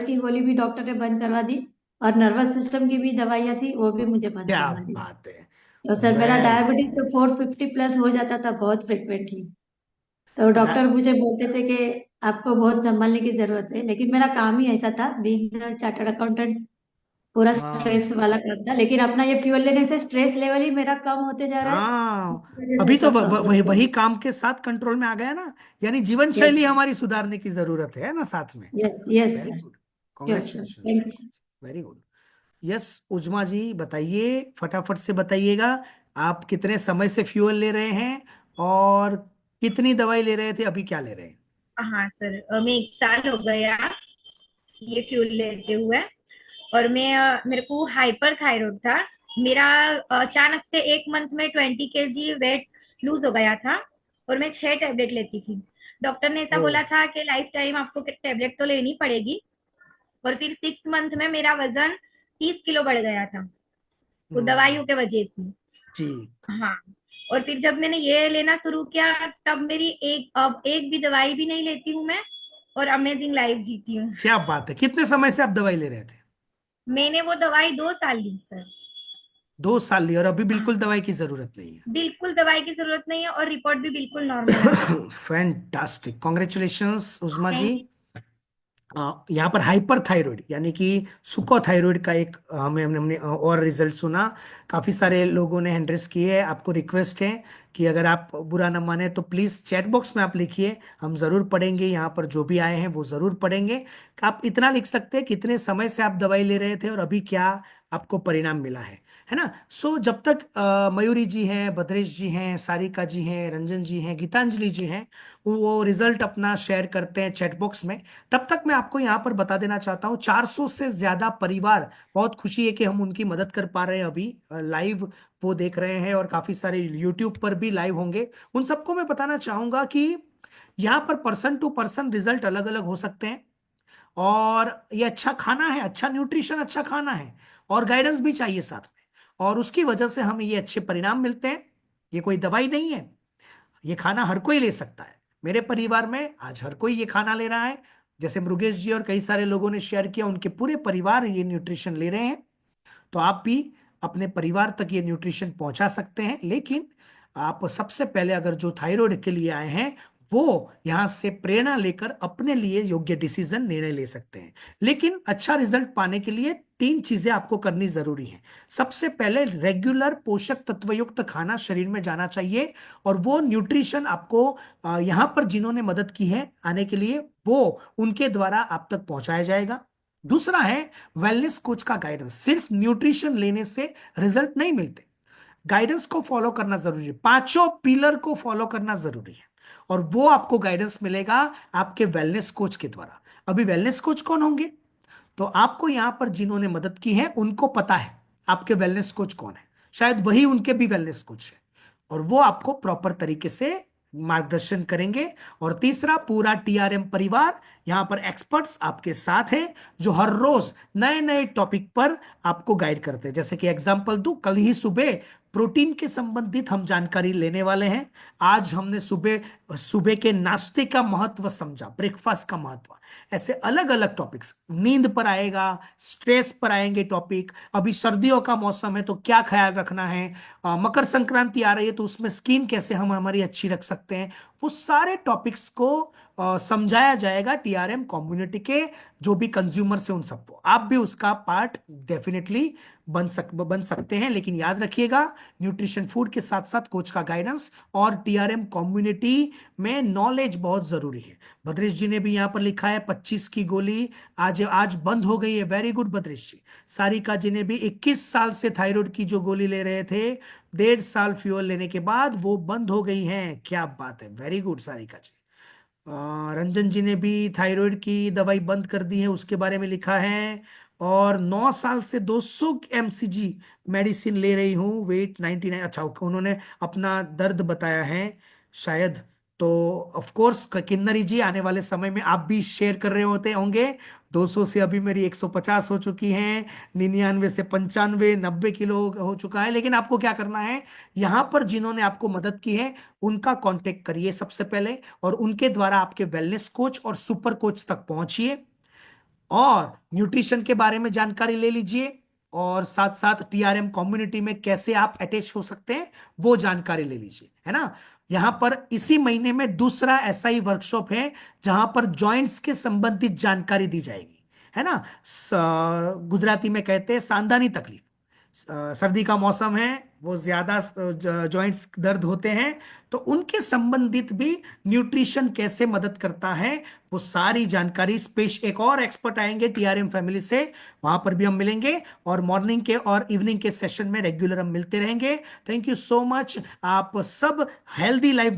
की गोली भी डॉक्टर ने बंद करवा दी, और नर्वस सिस्टम की भी दवाइयाँ थी, वो भी मुझे बंद क्या करवा दी। बात है, तो सर मेरा वेरी डायबिटीज तो 450 प्लस हो जाता था बहुत फ्रिक्वेंटली। तो डॉक्टर मुझे बोलते थे कि आपको बहुत संभालने की जरूरत है, लेकिन मेरा काम ही ऐसा था, बीइंग चार्टर्ड अकाउंटेंट, पूरा हाँ स्ट्रेस वाला काम था। लेकिन अपना ये फ्यूल लेने से स्ट्रेस लेवल ही मेरा कम होते जा रहा है, हाँ, इस वजह से अभी तो सब वही प्रॉब्लम्स हो वही रही काम के साथ कंट्रोल में आ गया ना, यानी जीवन है। शैली हमारी सुधारने की जरूरत है ना साथ में। Yes yes very sir, good, sure sure, congratulations, thank you. Very good. Yes, Uzma ji बताइए, फटाफट से बताइएगा, आप कितने समय से फ्यूल ले रहे हैं और कितनी दवाई ले रहे थे, अभी क्या ले रहे हैं? हाँ सर, मैं 1 साल हो गया ये फ्यूल लेते हुए। और मेरे को हाइपर थायराइड था। मेरा अचानक से 1 मंथ में 20 kg वेट लूज हो गया था, और मैं 6 टैबलेट लेती थी। डॉक्टर ने ऐसा ओ, बोला था कि लाइफ टाइम आपको टैबलेट तो लेनी पड़ेगी। और फिर 6 मंथ में मेरा वजन 30 किलो बढ़ गया था, वो हम्म, दवाइयों के वजह से। जी, हाँ, और फिर जब मैंने ये लेना शुरू किया, तब मेरी अब एक भी दवाई भी नहीं लेती हूँ मैं, और अमेजिंग लाइफ जीती हूँ। क्या बात है, कितने समय से आप दवाई ले रहे थे? मैंने वो दवाई 2 साल ली सर। 2 साल ली और अभी बिल्कुल दवाई की जरूरत नहीं है? बिल्कुल दवाई की जरूरत नहीं है, और रिपोर्ट भी बिल्कुल नॉर्मल आ रही है। Fantastic, congratulations Uzma ji. Thank you. यहाँ पर हाइपर थायराइड यानी कि सुकोथायराइड का एक हमने और रिजल्ट सुना, काफी सारे लोगों ने हैंड रेस किए है। आपको रिक्वेस्ट है कि अगर आप बुरा न माने तो प्लीज चैट बॉक्स में आप लिखिए, हम जरूर पढ़ेंगे, यहाँ पर जो भी आए हैं वो जरूर पढ़ेंगे। आप इतना लिख सकते हैं कितने समय से आप दवाई ले रहे थे और अभी क्या आपको परिणाम मिला है ना। सो जब तक मयूरी जी हैं, भद्रेश जी हैं, सारिका जी हैं, रंजन जी हैं, गीतांजलि जी हैं, वो रिजल्ट अपना शेयर करते हैं चैट बॉक्स में, तब तक मैं आपको यहाँ पर बता देना चाहता हूँ 400 से ज्यादा परिवार, बहुत खुशी है कि हम उनकी मदद कर पा रहे हैं। अभी लाइव वो देख रहे हैं और काफी सारे यूट्यूब पर भी लाइव होंगे। उन सबको मैं बताना चाहूंगा कि यहाँ पर पर्सन टू पर्सन रिजल्ट अलग अलग हो सकते हैं, और ये अच्छा खाना है, अच्छा न्यूट्रिशन, अच्छा खाना है, और गाइडेंस भी चाहिए साथ में, और उसकी वजह से हमें ये अच्छे परिणाम मिलते हैं। ये कोई दवाई नहीं है, ये खाना हर कोई ले सकता है। मेरे परिवार में आज हर कोई ये खाना ले रहा है, जैसे मृगेश जी और कई सारे लोगों ने शेयर किया, उनके पूरे परिवार ये न्यूट्रिशन ले रहे हैं। तो आप भी अपने परिवार तक ये न्यूट्रिशन पहुंचा सकते हैं। लेकिन आप सबसे पहले अगर जो थायराइड के लिए आए हैं वो यहां से प्रेरणा लेकर अपने लिए योग्य डिसीजन निर्णय ले सकते हैं। लेकिन अच्छा रिजल्ट पाने के लिए 3 चीजें आपको करनी जरूरी है। सबसे पहले रेगुलर पोषक तत्वयुक्त खाना शरीर में जाना चाहिए, और वो न्यूट्रिशन आपको यहां पर जिन्होंने मदद की है आने के लिए, वो उनके द्वारा आप तक पहुंचाया जाएगा। दूसरा है वेलनेस कोच का गाइडेंस। सिर्फ न्यूट्रिशन लेने से रिजल्ट नहीं मिलते, गाइडेंस को फॉलो करना जरूरी है, 5 पिलर को फॉलो करना जरूरी है, और वो आपको गाइडेंस मिलेगा आपके वेलनेस कोच के द्वारा। अभी वेलनेस कोच कौन होंगे? तो आपको यहां पर जिन्होंने मदद की है उनको पता है आपके वेलनेस कोच कौन है, शायद वही उनके भी वेलनेस कोच है, और वो आपको प्रॉपर तरीके से मार्गदर्शन करेंगे। और तीसरा, पूरा टीआरएम परिवार, यहां पर एक्सपर्ट्स आपके साथ हैं जो हर रोज नए नए टॉपिक पर आपको गाइड करते हैं। जैसे कि एग्जांपल दूं, कल ही सुबह प्रोटीन के संबंधित हम जानकारी लेने वाले हैं। आज हमने सुबह सुबह के नाश्ते का महत्व समझा, ब्रेकफास्ट का महत्व, ऐसे अलग अलग टॉपिक्स। नींद पर आएगा, स्ट्रेस पर आएंगे टॉपिक, अभी सर्दियों का मौसम है तो क्या ख्याल रखना है, मकर संक्रांति आ रही है तो उसमें स्किन कैसे हम हमारी अच्छी रख सकते हैं, वो सारे टॉपिक्स को समझाया जाएगा टीआरएम कम्युनिटी के जो भी कंज्यूमर्स हैं उन सबको। आप भी उसका पार्ट डेफिनेटली बन सकते हैं। लेकिन याद रखिएगा, न्यूट्रिशन फूड के साथ साथ कोच का गाइडेंस और टीआरएम कम्युनिटी में नॉलेज बहुत जरूरी है। भद्रेश जी ने भी यहाँ पर लिखा है 25 की गोली आज बंद हो गई है, वेरी गुड भद्रेश जी। सारिका जी ने भी 21 साल से थायराइड की जो गोली ले रहे थे, 1.5 साल फ्यूल लेने के बाद वो बंद हो गई हैं, क्या बात है, वेरी गुड सारिका जी। रंजन जी ने भी थायराइड की दवाई बंद कर दी है, उसके बारे में लिखा है। और 9 साल से 200 mcg मेडिसिन ले रही हूँ, वेट 99। अच्छा, उन्होंने अपना दर्द बताया है शायद। तो ऑफ कोर्स किन्नरी जी, आने वाले समय में आप भी शेयर कर रहे होते होंगे 200 से अभी मेरी 150 हो चुकी हैं, 99 से 95, 90 किलो हो चुका है। लेकिन आपको क्या करना है, यहां पर जिन्होंने आपको मदद की है उनका कांटेक्ट करिए सबसे पहले, और उनके द्वारा आपके वेलनेस कोच और सुपर कोच तक पहुंचिए, और न्यूट्रिशन के बारे में जानकारी ले लीजिए, और साथ साथ टीआरएम कम्युनिटी में कैसे आप अटैच हो सकते हैं वो जानकारी ले लीजिए, है ना। यहां पर इसी महीने में दूसरा ऐसा ही वर्कशॉप है जहां पर जॉइंट्स के संबंधित जानकारी दी जाएगी, है ना। गुजराती में कहते हैं सांधानी तकलीफ, सर्दी का मौसम है, वो ज्यादा जॉइंट्स दर्द होते हैं, तो उनके संबंधित भी न्यूट्रिशन कैसे मदद करता है वो सारी जानकारी। एक और एक्सपर्ट आएंगे टीआरएम फैमिली से, वहां पर भी हम मिलेंगे, और मॉर्निंग के और इवनिंग के सेशन में रेगुलर हम मिलते रहेंगे। Thank you so much. आप सब हेल्दी लाइफ